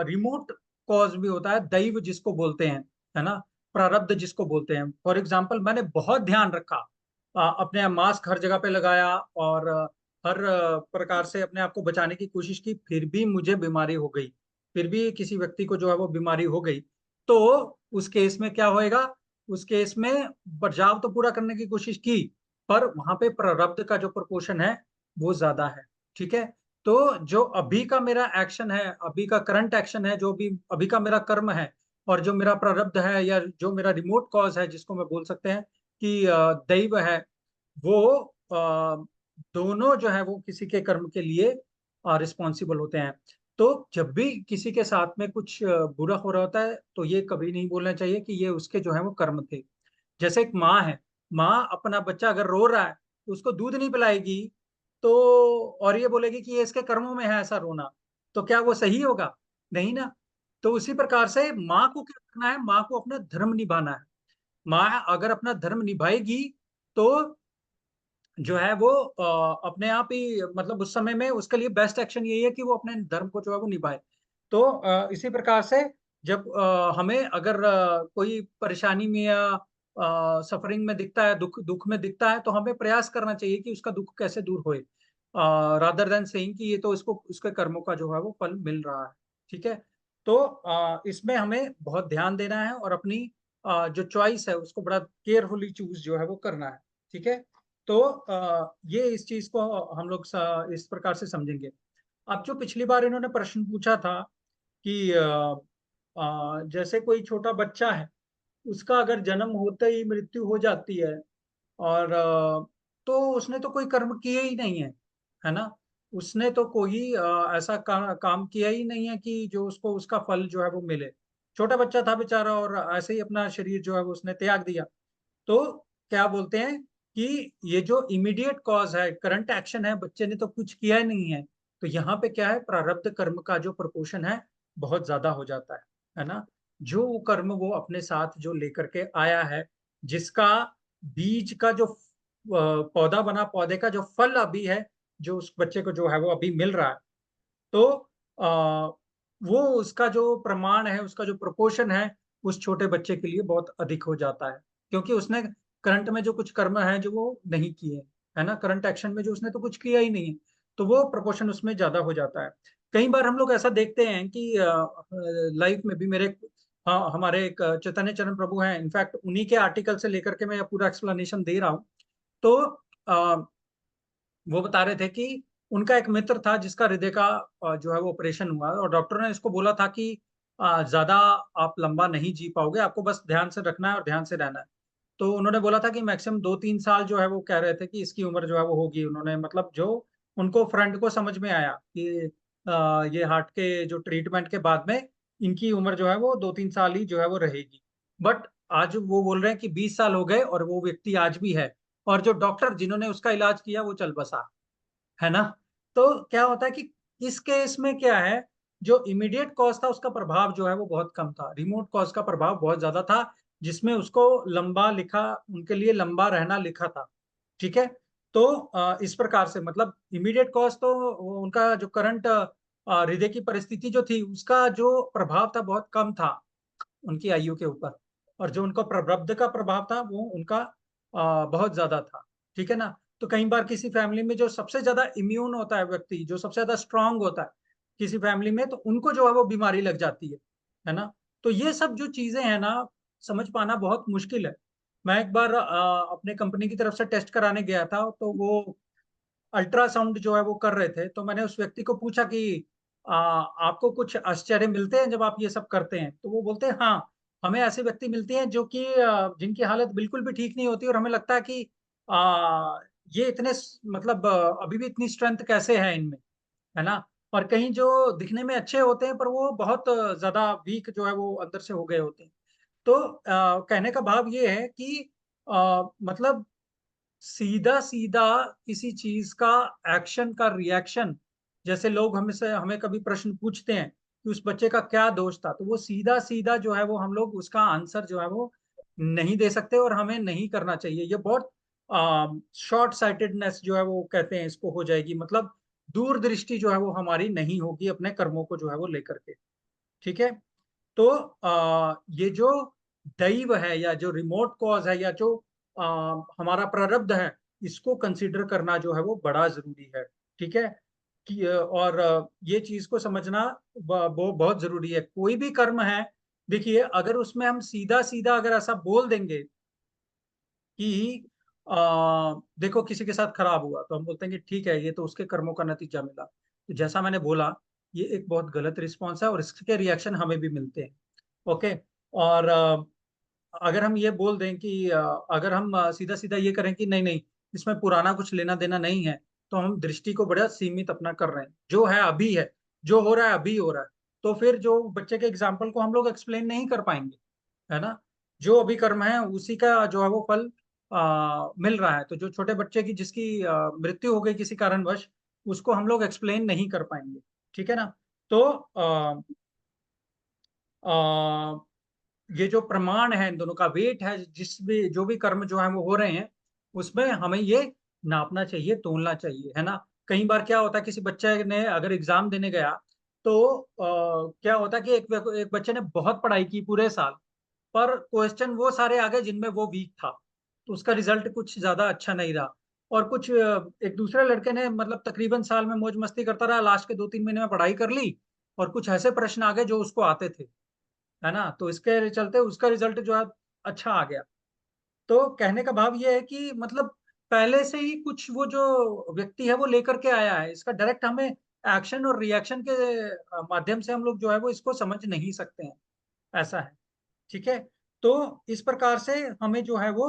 रिमोट कॉज भी होता है, दैव जिसको बोलते हैं, है ना, प्रारब्ध जिसको बोलते हैं। फॉर एग्जाम्पल मैंने बहुत ध्यान रखा, अपने मास्क हर जगह पे लगाया, और हर प्रकार से अपने आप को बचाने की कोशिश की, फिर भी मुझे बीमारी हो गई, फिर भी किसी व्यक्ति को जो है वो बीमारी हो गई। तो उस केस में क्या होएगा, उस केस में बचाव तो पूरा करने की कोशिश की, पर वहां पे प्रारब्ध का जो प्रपोर्शन है वो ज्यादा है, ठीक है। तो जो अभी का मेरा एक्शन है, अभी का करंट एक्शन है, जो भी अभी का मेरा कर्म है, और जो मेरा प्रारब्ध है या जो मेरा रिमोट कॉज है जिसको मैं बोल सकते हैं कि दैव है, वो दोनों जो है वो किसी के कर्म के लिए रिस्पॉन्सिबल होते हैं। तो जब भी किसी के साथ में कुछ बुरा हो रहा होता है तो ये कभी नहीं बोलना चाहिए कि ये उसके जो है वो कर्म थे। जैसे एक माँ है, माँ अपना बच्चा अगर रो रहा है तो उसको दूध नहीं पिलाएगी, तो और ये बोलेगी कि ये इसके कर्मों में है ऐसा रोना, तो क्या वो सही होगा? नहीं ना। तो उसी प्रकार से माँ को क्या करना है, माँ को अपना धर्म निभाना है। माँ अगर अपना धर्म निभाएगी तो जो है वो अपने आप ही मतलब उस समय में उसके लिए बेस्ट एक्शन यही है कि वो अपने धर्म को जो है वो निभाए। तो इसी प्रकार से जब हमें अगर कोई परेशानी में या सफरिंग में दिखता है, दुःख दुःख में दिखता है, तो हमें प्रयास करना चाहिए कि उसका दुःख कैसे दूर होए। रादर देन सेइंग कि ये तो इसको उसके कर्मों का जो है वो फल मिल रहा है। ठीक है? तो इसमें हमें बहुत ध्यान देना है और अपनी जो चॉइस है उसको बड़ा केयरफुली चूज़ जो है वो करना है। ठीक है? तो ये इस चीज़ को हम लोग इस प्रकार से समझेंगे। अब जो पिछली बार इन्होंने प्रश्न पूछा था कि जैसे कोई छोटा बच्चा है, उसका अगर जन्म होते ही मृत्यु हो जाती है और तो उसने तो कोई कर्म किए ही नहीं है ना? उसने तो कोई ऐसा काम किया ही नहीं है कि जो उसको उसका फल जो है वो मिले। छोटा बच्चा था बेचारा और ऐसे ही अपना शरीर जो है वो उसने त्याग दिया। तो क्या बोलते हैं कि ये जो इमीडिएट कॉज़ है, करंट एक्शन है, बच्चे ने तो कुछ किया ही नहीं है। तो यहाँ पे क्या है प्रारब्ध कर्म का जो प्रोपोर्शन है, बहुत ज़्यादा हो जाता है ना? जो वो कर्म वो अपने साथ जो लेकर के आया है, जिसका बीज का जो पौधा बना, पौधे का जो फल अभी है, जो उस बच्चे को जो है वो अभी मिल रहा है। तो वो उसका जो प्रमाण है, उसका जो प्रोपोर्शन है, उस छोटे बच्चे के लिए बहुत अधिक हो जाता है। क्योंकि उसने करंट में जो कुछ कर्म है, जो वो नहीं किए, है ना? करंट एक्शन में जो उसने तो कुछ किया ही नहीं है, तो वो प्रोपोर्शन उसमें ज़्यादा हो जाता है। कई बार हम लोग ऐसा देखते हैं कि लाइफ में भी मेरे हमारे एक चैतन्य चरण प्रभु हैं, इनफैक्ट उन्हीं के आर्टिकल से लेकर के मैं ये पूरा एक्सप्लेनेशन दे रहा हूँ। तो अ वो बता रहे थे कि उनका एक मित्र था जिसका हृदय का जो है वो ऑपरेशन हुआ और डॉक्टर ने इसको बोला था कि ज़्यादा आप लंबा नहीं जी पाओगे, आपको बस ध्यान से रखना है और ध्यान से रहना है। तो उन्होंने बोला था कि मैक्सिमम 2-3 साल जो है वो कह रहे थे कि इसकी उम्र जो है वो होगी। उन्होंने मतलब जो उनको फ्रेंड को समझ में आया कि ये हार्ट के जो ट्रीटमेंट के बाद में इनकी उम्र जो है वो 2-3 साल ही जो है वो रहेगी। बट आज वो बोल रहे हैं कि 20 साल हो गए और वो व्यक्ति आज भी है और जो डॉक्टर जिन्होंने उसका इलाज किया वो चल बसा। है ना? तो क्या होता है कि इस केस में क्या है, जो इमीडिएट कॉज़ था उसका प्रभाव जो है वो बहुत कम था। रिमोट कॉज़ का प्रभाव बहुत ज़्यादा था, जिसमें उसको लंबा लिखा उनके लिए लंबा रहना लिखा था। ठीक है? तो इस प्रकार से मतलब इमीडिएट कॉज़ तो वो उनका जो करंट हृदय की परिस्थिति जो थी, उसका जो प्रभाव था बहुत कम था। उनकी आयु के ऊपर और जो उनका प्ररब्ध का प्रभाव था वो उनका बहुत ज़्यादा था, ठीक है ना? तो कई बार किसी फैमिली में जो सबसे ज़्यादा इम्यून होता है व्यक्ति, जो सबसे ज़्यादा स्ट्रॉन्ग होता है, किसी फैमिली में तो उनको जो है वो बीमारी लग जाती है ना? तो ये सब जो चीज़ें हैं ना, समझ पाना बहुत मुश्किल है। मैं एक बार अपने कंपनी की तरफ से टेस्ट कराने गया था, तो वो अल्ट्रासाउंड जो है वो कर रहे थे, तो मैंने उस व्यक्ति को पूछा कि आपको कुछ आश्चर्य मिलते हैं जब आप ये सब करते हैं? तो वो बोलते हैं, "हाँ, हमें ऐसे व्यक्ति मिलते हैं जो कि जिनकी हालत बिल्कुल भी ठीक नहीं होती और हमें लगता है कि ये इतने मतलब अभी भी इतनी स्ट्रेंथ कैसे है इनमें?" है ना? और कहीं जो दिखने में अच्छे होते हैं पर वो बहुत ज़्यादा वीक जो है वो अंदर से हो गए होते हैं। तो कहने का भाव ये है कि मतलब सीधा-सीधा किसी चीज़ का एक्शन का रिएक्शन, जैसे लोग हमें हमें कभी प्रश्न पूछते हैं कि उस बच्चे का क्या दोष था? तो वो सीधा-सीधा जो है वो हम लोग उसका आंसर जो है वो नहीं दे सकते और हमें नहीं करना चाहिए। ये बहुत शॉर्ट साइटेडनेस जो है वो कहते हैं इसको हो जाएगी मतलब दूरदृष्टि जो है वो हमारी नहीं होगी अपने कर्मों को जो है वो लेकर के, ठीक है? तो ये जो दैव है या जो रिमोट कॉज़ है या जो अ, हमारा प्रारब्ध है, इसको कंसीडर करना जो है वो बड़ा ज़रूरी है, ठीक है? कि और ये चीज़ को समझना वो बहुत ज़रूरी है। कोई भी कर्म है, देखिए अगर उसमें हम सीधा-सीधा अगर ऐसा बोल देंगे कि अ, देखो किसी के साथ खराब हुआ, तो हम बोलते हैं कि ठीक है, ये तो उसके कर्मों का नतीजा मिला। तो जैसा मैंने बोला, ये एक बहुत गलत रिस्पॉन्स है और इसके रिएक्शन हमें भी मिलते हैं, ओके? और अगर हम ये बोल दें कि अगर हम सीधा-सीधा ये करें कि नहीं-नहीं, इसमें पुराना कुछ लेना-देना नहीं है, तो हम दृष्टि को बड़ा सीमित अपना कर रहे हैं। जो है अभी है, जो हो रहा है अभी हो रहा है। तो फिर जो बच्चे के एग्ज़ाम्पल को हम लोग एक्सप्लेन नहीं कर पाएँगे, है ना? जो अभी कर्म है उसी का जो है वो फल मिल रहा है। तो जो छोटे बच्चे की जिसकी मृत्यु हो गई किसी कारणवश, उसको हम लोग एक्सप्लेन नहीं कर पाएँगे, ठीक है ना? तो ये जो प्रमाण है इन दोनों का वेट है, जिस भी जो भी कर्म जो है वो हो रहे हैं, उसमें हमें ये नापना चाहिए, तोलना चाहिए, है ना? कई बार क्या होता है, किसी बच्चे ने अगर एग्जाम देने गया तो क्या होता है कि एक बच्चे ने बहुत पढ़ाई की पूरे साल, पर क्वेश्चन वो सारे आ गए जिनमें वो वीक था, तो उसका रिजल्ट कुछ ज्यादा अच्छा नहीं रहा। और कुछ एक दूसरे लड़के ने मतलब तकरीबन साल में मौज मस्ती करता रहा, लास्ट के 2-3 महीने में पढ़ाई कर ली, और कुछ ऐसे प्रश्न आ गए जो उसको आते थे, है ना? तो इसके चलते उसका रिजल्ट जो है अच्छा आ गया। तो कहने का भाव ये है कि मतलब पहले से ही कुछ वो जो व्यक्ति है वो लेकर के आया है, इसका डायरेक्ट हमें एक्शन और रिएक्शन के माध्यम से हम लोग जो है वो इसको समझ नहीं सकते हैं, ऐसा है। ठीक है। तो इस प्रकार से हमें जो है वो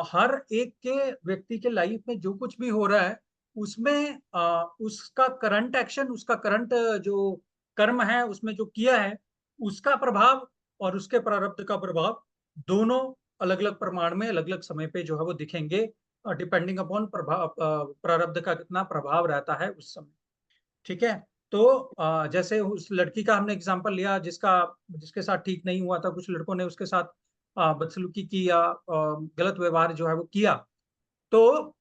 हर एक के व्यक्ति के लाइफ में जो कुछ भी हो रहा है उसमें उसका करंट एक्शन, उसका करंट जो कर्म है उसमें जो किया है उसका प्रभाव और उसके प्रारब्ध का प्रभाव दोनों अलग अलग प्रमाण में अलग अलग समय पे जो है वो दिखेंगे, डिपेंडिंग अपॉन प्रभाव प्रारब्ध का कितना प्रभाव रहता है उस समय। ठीक है। तो जैसे उस लड़की का हमने एग्जांपल लिया जिसका जिसके साथ ठीक नहीं हुआ था, कुछ लड़कों ने उसके साथ बदसलूकी की या गलत व्यवहार जो है वो किया, तो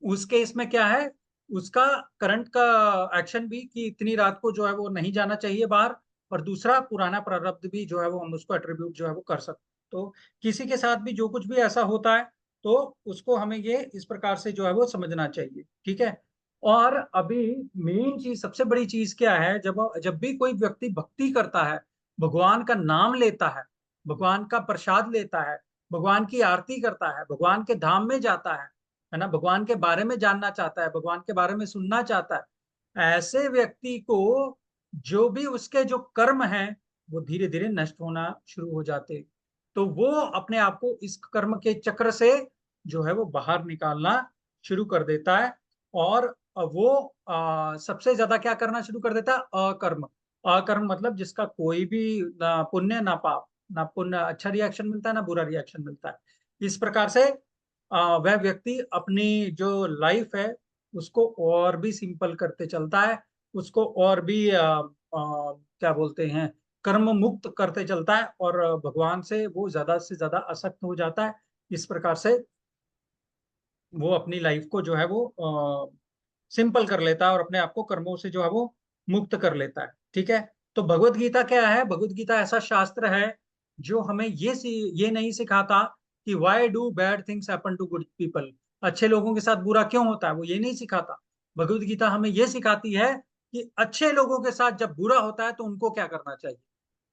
उस केस में क्या है, उसका करंट का एक्शन भी कि इतनी रात को जो है वो नहीं जाना चाहिए बाहर, और दूसरा पुराना प्रारब्ध भी जो है वो हम उसको एट्रीब्यूट जो है वो कर सकते हैं। तो किसी के साथ भी जो कुछ भी ऐसा होता है तो उसको हमें ये इस प्रकार से जो है वो समझना चाहिए। ठीक है। और अभी मेन चीज, सबसे बड़ी चीज क्या है, जब जब भी कोई व्यक्ति भक्ति करता है, भगवान का नाम लेता है, भगवान का प्रसाद लेता है, भगवान की आरती करता है, भगवान के धाम में जाता है ना, भगवान के बारे में जानना चाहता है, भगवान के बारे में सुनना चाहता है, ऐसे व्यक्ति को जो भी उसके जो कर्म हैं वो धीरे धीरे नष्ट होना शुरू हो जाते हैं। तो वो अपने आप को इस कर्म के चक्र से जो है वो बाहर निकालना शुरू कर देता है, और वो सबसे ज्यादा क्या करना शुरू कर देता है, अकर्म। अकर्म मतलब जिसका कोई भी ना पुण्य ना पाप, ना पुण्य अच्छा रिएक्शन मिलता है ना बुरा रिएक्शन मिलता है। इस प्रकार से वह व्यक्ति अपनी जो लाइफ है उसको और भी सिंपल करते चलता है, उसको और भी क्या बोलते हैं, कर्म मुक्त करते चलता है, और भगवान से वो ज्यादा से ज्यादा आसक्त हो जाता है। इस प्रकार से वो अपनी लाइफ को जो है वो सिंपल कर लेता है और अपने आप को कर्मों से जो है वो मुक्त कर लेता है। ठीक है। तो भगवत गीता क्या है, भगवत गीता ऐसा शास्त्र है जो हमें ये नहीं सिखाता कि why do bad things happen to good people, अच्छे लोगों के साथ बुरा क्यों होता है, वो ये नहीं सिखाता। भगवत गीता हमें ये सिखाती है कि अच्छे लोगों के साथ जब बुरा होता है तो उनको क्या करना चाहिए,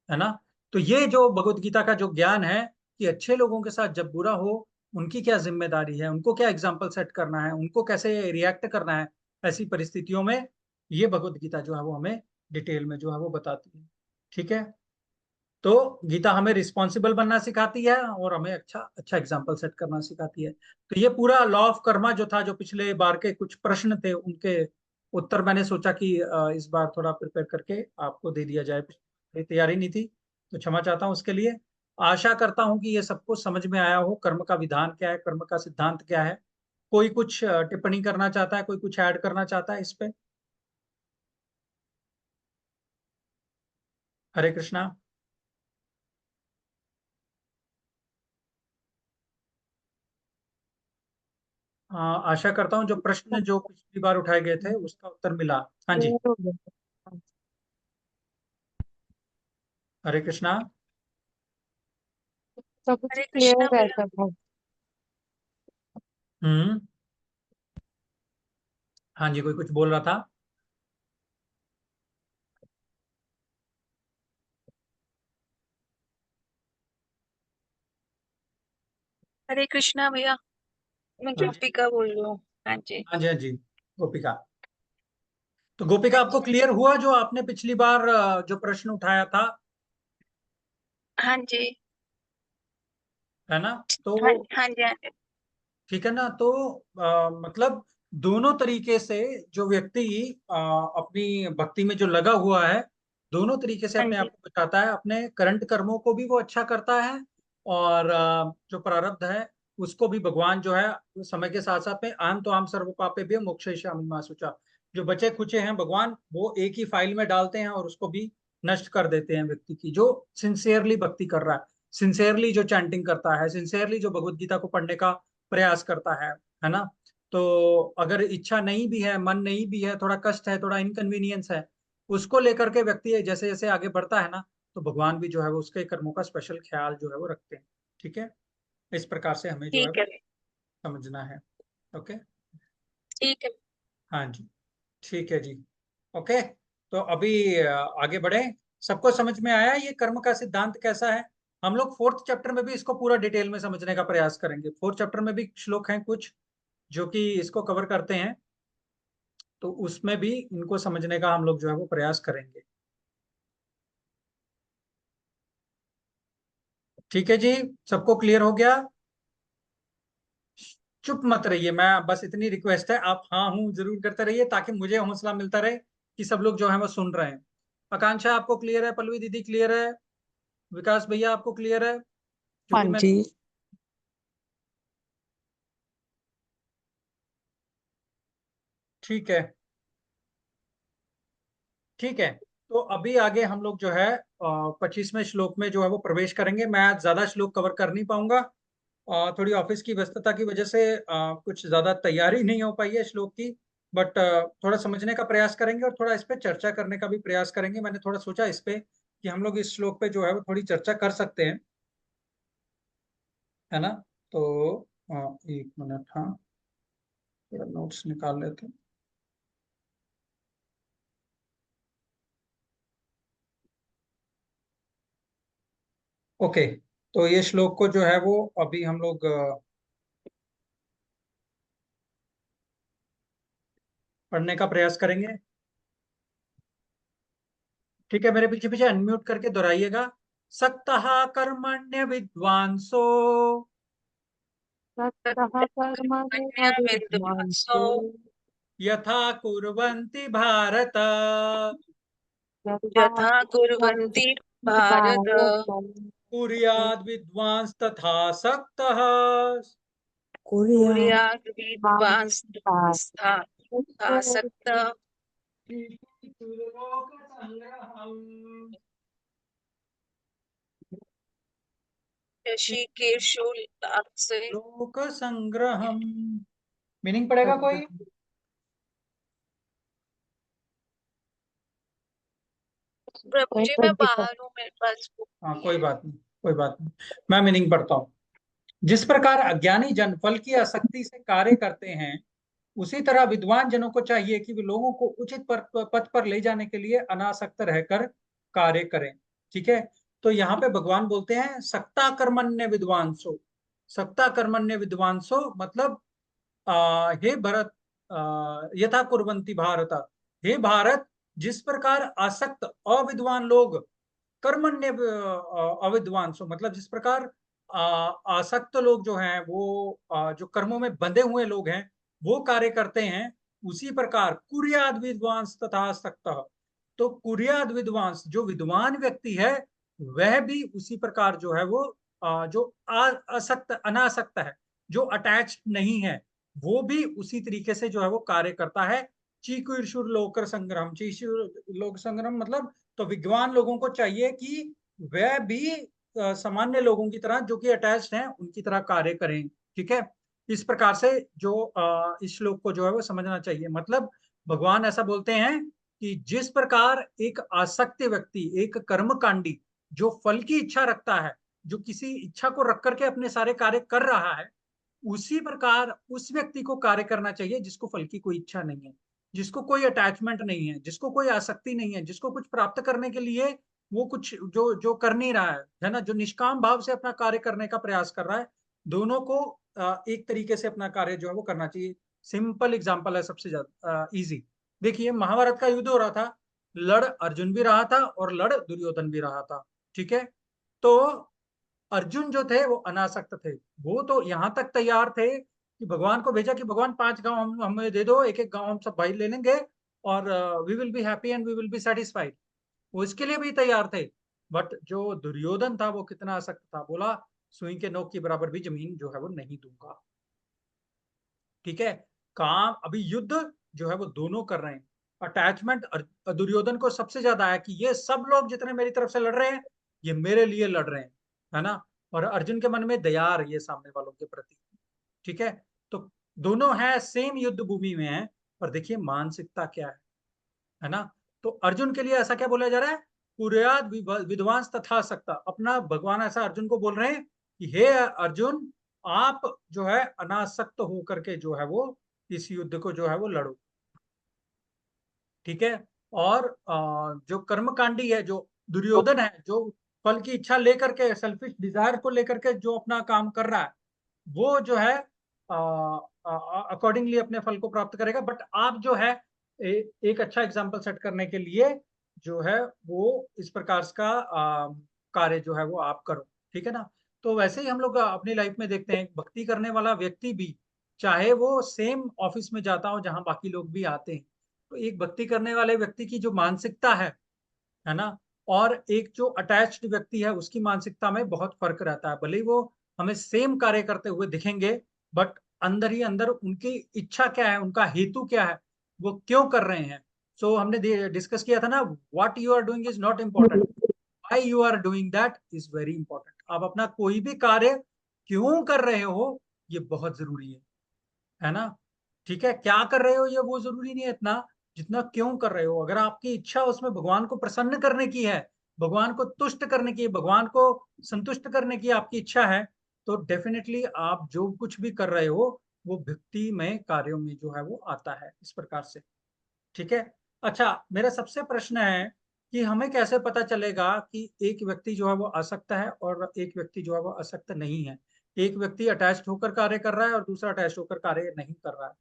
है ना? तो ये जो भगवत गीता का जो ज्ञान है कि अच्छे लोगों के साथ जब बुरा हो उनकी क्या जिम्मेदारी है, उनको क्या एग्जाम्पल सेट करना है, उनको कैसे रिएक्ट करना है ऐसी परिस्थितियों में, ये भगवत गीता जो है वो हमें डिटेल में जो है वो बताती है। ठीक है। तो गीता हमें रिस्पॉन्सिबल बनना सिखाती है और हमें अच्छा अच्छा एग्जाम्पल सेट करना सिखाती है। तो ये पूरा लॉ ऑफ कर्मा जो था, जो पिछले बार के कुछ प्रश्न थे उनके उत्तर मैंने सोचा कि इस बार थोड़ा प्रिपेयर करके आपको दे दिया जाए, मेरी तैयारी नहीं थी, तो क्षमा चाहता हूँ उसके लिए। आशा करता हूँ कि ये सबको समझ में आया हो, कर्म का विधान क्या है, कर्म का सिद्धांत क्या है। कोई कुछ टिप्पणी करना चाहता है, कोई कुछ ऐड करना चाहता है इस पे? हरे कृष्णा। आशा करता हूँ जो प्रश्न जो पिछली बार उठाए गए थे उसका उत्तर मिला। हाँ जी। क्लियर हो गया। हाँ, हरे कृष्णा। सब कुछ हरे कृष्णा क्लियर है भैया। सब। हम्म। हाँ जी, कोई कुछ बोल रहा था? हरे कृष्णा भैया, मैं हाँ जी। गोपिका बोल रही हूँ। हाँ जी। हाँ जी। हाँ जी। गोपिका। तो गोपिका हाँ आपको जी। क्लियर हुआ जो आपने पिछली बार जो प्रश्न उठाया था, हाँ जी। है ना? तो हाँ हाँ जी। हाँ जी। ठीक है ना? तो मतलब दोनों तरीके से जो व्यक्ति अपनी भक्ति में जो लगा हुआ है, दोनों तरीके से हाँ अपने आप जी। को बचाता है, अपने करंट कर्मों को भी वो अच्छा करता है, और जो प्रारब्ध है उसको भी भगवान जो है समय के साथ साथ में आम तो आम सर्व पापे भी मोक्षयिष्यामि मा शुचा, जो बचे खुचे हैं भगवान वो एक ही फाइल में डालते हैं और उसको भी नष्ट कर देते हैं व्यक्ति की, जो सिंसियरली भक्ति कर रहा है, सिंसियरली जो चैंटिंग करता है, सिंसियरली जो भगवत गीता को पढ़ने का प्रयास करता है ना। तो अगर इच्छा नहीं भी है, मन नहीं भी है, थोड़ा कष्ट है, थोड़ा इनकन्वीनियंस है, उसको लेकर के व्यक्ति जैसे जैसे आगे बढ़ता है ना, तो भगवान भी जो है वो उसके कर्मों का स्पेशल ख्याल जो है वो रखते हैं। ठीक है, इस प्रकार से हमें जो है ठीक है, समझना है। ओके, ठीक है। हाँ जी, ठीक है जी। ओके, तो अभी आगे बढ़े। सबको समझ में आया ये कर्म का सिद्धांत कैसा है? हम लोग फोर्थ चैप्टर में भी इसको पूरा डिटेल में समझने का प्रयास करेंगे। फोर्थ चैप्टर में भी श्लोक हैं कुछ जो कि इसको कवर करते हैं, तो उसमें भी इनको समझने का हम लोग जो है वो प्रयास करेंगे। ठीक है जी, सबको क्लियर हो गया? चुप मत रहिए, मैं बस इतनी रिक्वेस्ट है, आप हाँ हूँ जरूर करते रहिए ताकि मुझे हौसला मिलता रहे कि सब लोग जो है वो सुन रहे हैं। आकांक्षा आपको क्लियर है? पल्लवी दीदी क्लियर है? विकास भैया आपको क्लियर है? हाँ क्योंकि मैं, जी। ठीक है, ठीक है। तो अभी आगे हम लोग जो है 25वें श्लोक में जो है वो प्रवेश करेंगे। मैं आज ज्यादा श्लोक कवर कर नहीं पाऊंगा, थोड़ी ऑफिस की व्यस्तता की वजह से कुछ ज्यादा तैयारी नहीं हो पाई है श्लोक की। बट थोड़ा समझने का प्रयास करेंगे और थोड़ा इस पे चर्चा करने का भी प्रयास करेंगे। मैंने थोड़ा सोचा इस पे कि हम लोग इस श्लोक पे जो है वो थोड़ी चर्चा कर सकते हैं, है ना। तो एक मिनट, हाँ, थोड़ा नोट्स निकाल लेते हैं। ओके, तो ये श्लोक को जो है वो अभी हम लोग पढ़ने का प्रयास करेंगे। ठीक है, मेरे पीछे पीछे अनम्यूट करके दोहराइएगा। सक्तः कर्मण्य विद्वांसो ततः कर्मणि अन्य अविद्वांसो विद्वांसो यथा कुर्वन्ति भारत, यथा यथा कुर्वन्ति कुर्वन्ति भारत, भारतं कुर्याद् विद्वांस तथा सक्तः। कुर्याद् विद्वांस्तथा आसक्त। ऋषिकेशो से। लोक संग्रहम, मीनिंग पड़ेगा कोई? प्रभु कोई जी तो मैं दिक्कत। बाहर हूँ, मेरे पास बुक हाँ, नहीं कोई है। बात नहीं, कोई बात नहीं, मैं मीनिंग पढ़ता हूँ। जिस प्रकार अज्ञानी जन फल की आसक्ति से कार्य करते हैं, उसी तरह विद्वान जनों को चाहिए कि वे लोगों को उचित पथ पर ले जाने के लिए अनासक्त रहकर कार्य करें। ठीक है, तो यहाँ पे भगवान बोलते हैं सक्ता कर्मण्य विद्वांसो। सक्ता कर्मण्य विद्वांसो मतलब हे भरत, यथा कुर्वन्ति भारत, हे भारत, जिस प्रकार आसक्त अविद्वान लोग, कर्मण्य अविद्वांसो मतलब जिस प्रकार आसक्त लोग जो हैं वो जो कर्मों में बंधे हुए लोग हैं वो कार्य करते हैं, उसी प्रकार कुर्याद विद्वांस तथा आसक्त। तो कुर्याद विद्वांस जो विद्वान व्यक्ति है वह भी उसी प्रकार जो है वो जो आसक्त अनासक्त है, जो अटैच नहीं है, वो भी उसी तरीके से जो है वो कार्य करता है। चीकुर लोकर संग्रम, चीकुर लोक संग्रम मतलब, तो विद्वान लोगों को चाहिए कि वह भी सामान्य लोगों की तरह जो कि अटैच्ड हैं उनकी तरह कार्य करें। ठीक है, इस प्रकार से जो इस श्लोक को जो है वो समझना चाहिए। मतलब भगवान ऐसा बोलते हैं कि जिस प्रकार एक आसक्त व्यक्ति, एक कर्मकांडी जो फल की इच्छा रखता है, जो किसी इच्छा को रख करके अपने सारे कार्य कर रहा है, उसी प्रकार उस व्यक्ति को कार्य करना चाहिए जिसको फल की कोई इच्छा नहीं है, जिसको कोई अटैचमेंट नहीं है, जिसको कोई आसक्ति नहीं है, जिसको कुछ प्राप्त करने के लिए वो कुछ जो जो कर नहीं रहा है ना, जो निष्काम भाव से अपना कार्य करने का प्रयास कर रहा है। दोनों को एक तरीके से अपना कार्य जो है वो करना चाहिए। सिंपल एग्जांपल है, सबसे ज्यादा इजी। देखिए, महाभारत का युद्ध हो रहा था, लड़ अर्जुन भी रहा था और लड़ दुर्योधन भी रहा था। ठीक है, तो अर्जुन जो थे वो अनासक्त थे। वो तो यहाँ तक तैयार थे कि भगवान को भेजा कि भगवान 5 गांव हम हमें दे दो, एक एक गांव हम सब भाई ले लेंगे और we will be happy and we will be satisfied. वो इसके लिए भी तैयार थे। बट जो दुर्योधन था वो कितना आसक्त था, बोला सुई के नोक की बराबर भी जमीन जो है वो नहीं दूंगा। ठीक है, काम अभी युद्ध जो है वो दोनों कर रहे हैं, अटैचमेंट दुर्योधन को सबसे ज्यादा है कि ये सब लोग जितने मेरी तरफ से लड़ रहे हैं ये मेरे लिए लड़ रहे हैं, है ना। और अर्जुन के मन में दया आ रही है सामने वालों के प्रति। ठीक है, तो दोनों है सेम युद्ध भूमि में है, पर देखिए मानसिकता क्या है ना। तो अर्जुन के लिए ऐसा क्या बोला जा रहा है, कुर्याद विद्वांस तथा सकता, अपना भगवान ऐसा अर्जुन को बोल रहे हैं कि हे अर्जुन, आप जो है अनासक्त होकर के जो है वो इस युद्ध को जो है वो लड़ो। ठीक है, और जो कर्मकांडी है, जो दुर्योधन है, जो फल की इच्छा लेकर के, सेल्फिश डिजायर को लेकर के जो अपना काम कर रहा है, वो जो है अकॉर्डिंगली अपने फल को प्राप्त करेगा। बट आप जो है एक अच्छा एग्जाम्पल सेट करने के लिए जो है वो इस प्रकार का कार्य जो है वो आप करो। ठीक है ना। तो वैसे ही हम लोग अपनी लाइफ में देखते हैं, भक्ति करने वाला व्यक्ति भी, चाहे वो सेम ऑफिस में जाता हो जहां बाकी लोग भी आते हैं, तो एक भक्ति करने वाले व्यक्ति की जो मानसिकता है ना, और एक जो अटैच्ड व्यक्ति है उसकी मानसिकता में बहुत फर्क रहता है। भले ही वो हमें सेम कार्य करते हुए दिखेंगे, बट अंदर ही अंदर उनकी इच्छा क्या है, उनका हेतु क्या है, वो क्यों कर रहे हैं। सो हमने डिस्कस किया था ना, what you are doing is not important, why you are doing that is very important. आप अपना कोई भी कार्य क्यों कर रहे हो ये बहुत जरूरी है ना। ठीक है, क्या कर रहे हो ये वो जरूरी नहीं है इतना, जितना क्यों कर रहे हो। अगर आपकी इच्छा उसमें भगवान को प्रसन्न करने की है, भगवान को तुष्ट करने की, भगवान को संतुष्ट करने की आपकी इच्छा है, तो डेफिनेटली आप जो कुछ भी कर रहे हो वो भक्ति में कार्यों में जो है वो आता है इस प्रकार से। ठीक है। अच्छा, मेरा सबसे प्रश्न है कि हमें कैसे पता चलेगा कि एक व्यक्ति जो है वो आसक्त है और एक व्यक्ति जो है वो आसक्त नहीं है। एक व्यक्ति अटैच्ड होकर कार्य कर रहा है और दूसरा अटैच्ड होकर कार्य नहीं कर रहा है।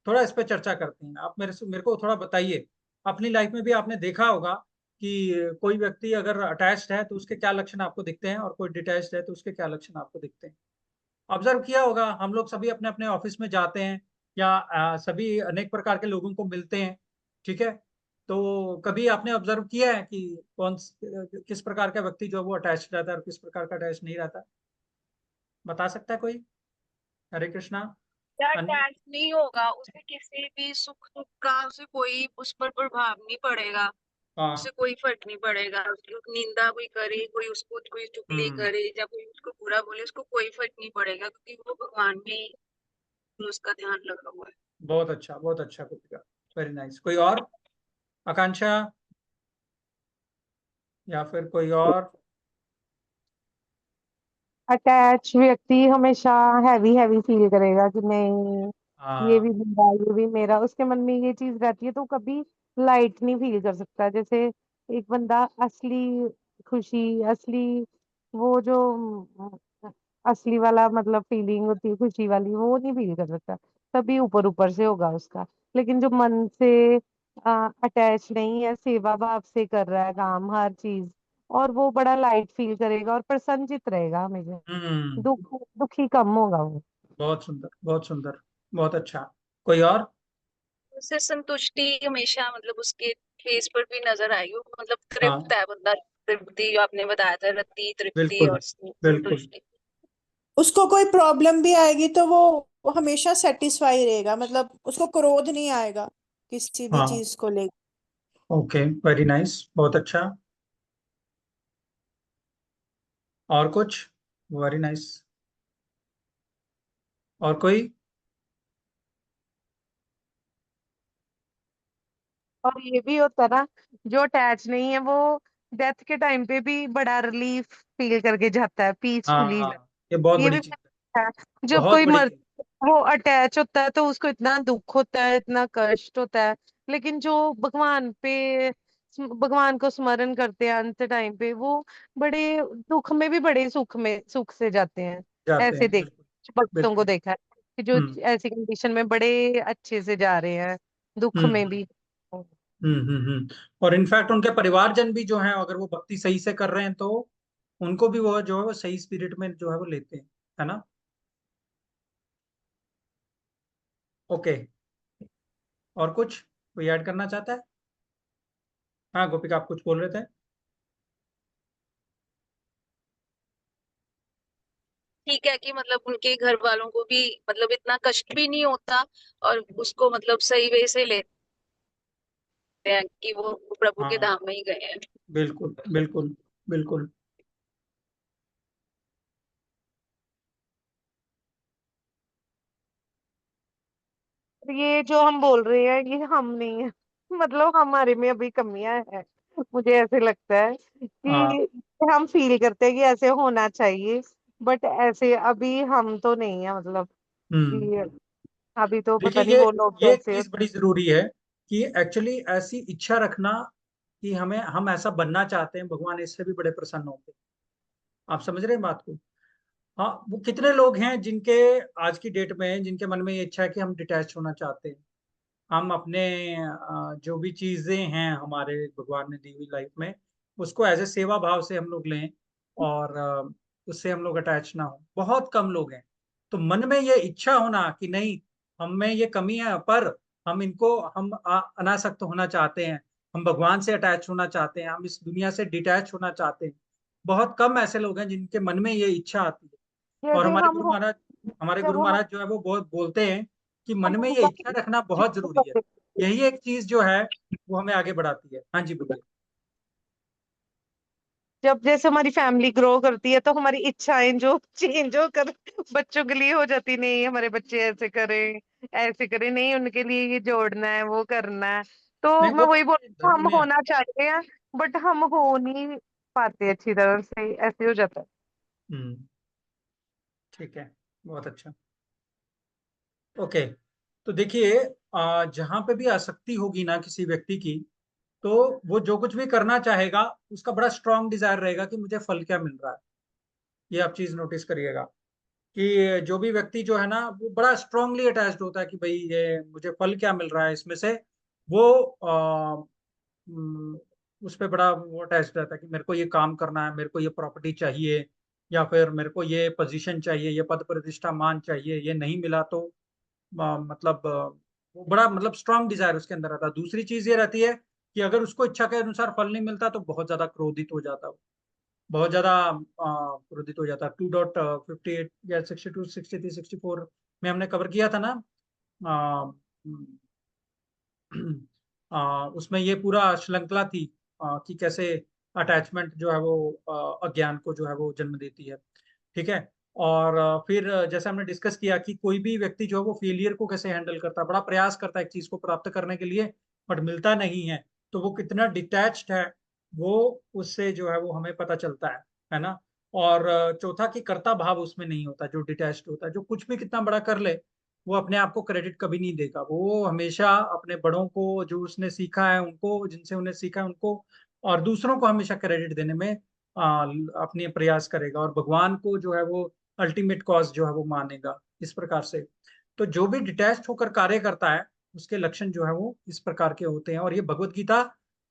थोड़ा इस पे चर्चा करते हैं। आप मेरे को थोड़ा बताइए, अपनी लाइफ में भी आपने देखा होगा कि कोई व्यक्ति अगर अटैच्ड है तो उसके क्या लक्षण आपको दिखते हैं, और कोई डिटैच्ड है तो उसके क्या लक्षण आपको दिखते हैं। ऑब्जर्व किया होगा, हम लोग सभी अपने अपने ऑफिस में जाते हैं या सभी अनेक प्रकार के लोगों को मिलते हैं। ठीक है, तो कभी आपने ऑब्जर्व किया है कि किस प्रकार का व्यक्ति जो है वो अटैच रहता है और किस प्रकार का अटैच नहीं रहता। बता सकता है कोई। हरे कृष्णा। क्या अन्य। अटैच नहीं होगा उसे, किसी भी सुख दुख का उसे कोई उस पर प्रभाव नहीं पड़ेगा, उसे हाँ। कोई फर्क नहीं पड़ेगा। उसकी निंदा कोई करे, कोई उसको कोई चुगली हम्म। करे या कोई उसको बुरा बोले, उसको कोई फर्क नहीं पड़ेगा, क्योंकि वो भगवान में ही उसका ध्यान लगा हुआ है। बहुत अच्छा कृतिका, वेरी नाइस। कोई और, आकांक्षा या फिर कोई और। अटैच व्यक्ति हमेशा हैवी हैवी फील करेगा कि नहीं, ये भी हाँ। मेरा, ये भी मेरा। उसके मन में ये चीज रहती है तो कभी लाइट नहीं फील कर सकता। जैसे एक बंदा असली खुशी, असली वो जो असली वाला मतलब फीलिंग होती है खुशी वाली, वो नहीं फील कर सकता। तभी ऊपर ऊपर से होगा उसका। लेकिन जो मन से अटैच नहीं है, सेवा भाव से कर रहा है काम हर चीज, और वो बड़ा लाइट फील करेगा और प्रसन्नचित रहेगा हमेशा। हम्म। दुखी कम होगा वो। बहुत सुंदर, बहुत सुंदर, बहुत अच्छा। कोई और। उसे संतुष्टि हमेशा मतलब उसके फेस पर भी नजर आएगी, वो मतलब तृप्त हाँ, है बंदा। तृप्ति जो आपने बताया था, रति तृप्ति बिल्कुल और बिल्कुल। संतुष्टि। उसको कोई प्रॉब्लम भी आएगी तो वो हमेशा सेटिस्फाई रहेगा, मतलब उसको क्रोध नहीं आएगा किसी भी हाँ। चीज को लेकर। ओके, वेरी नाइस, बहुत अच्छा। और कुछ। Very nice. और कोई। और ये भी होता है ना, जो अटैच नहीं है वो डेथ के टाइम पे भी बड़ा रिलीफ फील करके जाता है, पीसफुली। हाँ, ये बहुत ये बड़ी भी चीज है। है। जब बहुत कोई बड़ी मर, चीज। वो अटैच होता है तो उसको इतना दुख होता है, इतना कष्ट होता है। लेकिन जो भगवान पे, भगवान को स्मरण करते हैं अंत टाइम पे, वो बड़े दुख में भी बड़े सुख से जाते हैं। जाते ऐसे हैं, देख, बिल्कुल भक्तों को बिल्कुल। देखा है कि जो हम्म ऐसी कंडीशन में बड़े अच्छे से जा रहे हैं, दुख हम्म में हम्म भी। और इनफैक्ट उनके परिवारजन भी जो हैं, अगर वो भक्ति सही से कर रहे हैं तो उनको भी वो जो है वो सही स्पिरिट में जो है वो लेते हैं, है ना। ओके। और कुछ कोई ऐड करना चाहता है। हाँ गोपिका, आप कुछ बोल रहे थे। ठीक है कि मतलब उनके घर वालों को भी मतलब इतना कष्ट भी नहीं होता, और उसको मतलब सही वे से ले। सकते हैं कि वो प्रभु के हाँ, धाम में ही गए हैं। बिल्कुल बिल्कुल बिल्कुल। ये जो हम बोल रहे हैं ये हम नहीं है। मतलब हमारे में अभी कमियां हैं। मुझे ऐसे लगता है हाँ। कि हम फील करते हैं कि ऐसे होना चाहिए, बट ऐसे अभी हम तो नहीं है, मतलब हम्म। कि अभी तो देखिए पता नहीं वो लोग ये कैसे। चीज बड़ी जरूरी है कि एक्चुअली ऐसी इच्छा रखना कि हम ऐसा बनना चाहते हैं, भगवान इससे भी बड़े प्रसन्न होंगे। आप समझ रहे हैं बात को? हाँ, वो कितने लोग हैं जिनके आज की डेट में जिनके मन में ये इच्छा है कि हम डिटैच होना चाहते हैं, हम अपने जो भी चीजें हैं हमारे भगवान ने दी हुई लाइफ में उसको एज ए सेवा भाव से हम लोग लें, और उससे हम लोग अटैच ना हो। बहुत कम लोग हैं। तो मन में ये इच्छा होना कि नहीं, हम में ये कमी है, पर हम इनको हम अनासक्त होना चाहते हैं, हम भगवान से अटैच होना चाहते हैं, हम इस दुनिया से डिटैच होना चाहते हैं। बहुत कम ऐसे लोग हैं जिनके मन में ये इच्छा आती है। और जैसे हम हो, हमारे जब गुरु महाराज जो है वो बहुत बोलते हैं कि हम मन में ये होगा इच्छा रखना बहुत जरूरी है। यही एक चीज जो है वो हमें आगे बढ़ाती है। हाँ जी, बोलिए। जब जैसे हमारी फैमिली ग्रो करती है तो हमारी इच्छाएं जो चेंज होकर बच्चों के लिए हो जाती, नहीं हमारे बच्चे ऐसे करें, नहीं उनके लिए ये जोड़ना है, वो करना है। तो नहीं, मैं वो वही बोल रही हूँ, धर्म हम में है। होना चाहते हैं बट हम हो नहीं पाते अच्छी तरह से, ऐसे हो जाता है। हम्म। ठीक है, बहुत अच्छा। ओके। तो देखिए, जहां पे भी आसक्ति होगी ना किसी व्यक्ति की, तो वो जो कुछ भी करना चाहेगा उसका बड़ा स्ट्रांग डिजायर रहेगा कि मुझे फल क्या मिल रहा है। ये आप चीज नोटिस करिएगा कि जो भी व्यक्ति जो है ना वो बड़ा स्ट्रांगली अटैच्ड होता है कि भाई ये मुझे फल क्या मिल रहा है इसमें से। वो हम्म, उस पे बड़ा वो अटैच्ड रहता है कि मेरे को ये काम करना है, मेरे को ये प्रॉपर्टी चाहिए, या फिर मेरे को ये पोजीशन चाहिए, ये पद प्रतिष्ठा मान चाहिए, ये नहीं मिला तो मतलब वो बड़ा मतलब स्ट्रांग डिजायर उसके अंदर रहता है। दूसरी चीज ये रहती है कि अगर उसको इच्छा के अनुसार फल नहीं मिलता तो बहुत ज्यादा क्रोधित हो जाता है, बहुत ज्यादा क्रोधित हो जाता है। 2.58 या 62 63 64 में हमने कवर किया था ना। आ, उसमें ये पूरा श्रृंखला थी कि कैसे अटैचमेंट जो है वो अज्ञान को जो है वो जन्म देती है। ठीक है। और फिर जैसे हमने डिस्कस किया कि कोई भी व्यक्ति जो है वो फेलियर को कैसे हैंडल करता है, बड़ा प्रयास करता है एक चीज को प्राप्त करने के लिए, बट मिलता नहीं है, तो वो कितना डिटैच्ड है वो उससे जो है वो हमें पता चलता है ना। और चौथा कि कर्ता भाव उसमें नहीं होता, जो डिटैच्ड होता है, जो कुछ भी कितना बड़ा कर ले वो अपने आप को क्रेडिट कभी नहीं देगा। वो हमेशा अपने बड़ों को, जो उसने सीखा है उनको, जिनसे उन्हें सीखा है उनको, और दूसरों को हमेशा क्रेडिट देने में अपने प्रयास करेगा, और भगवान को जो है वो अल्टीमेट कॉज जो है वो मानेगा। इस प्रकार से तो जो भी डिटैच्ड होकर कार्य करता है उसके लक्षण जो है वो इस प्रकार के होते हैं। और ये भगवत गीता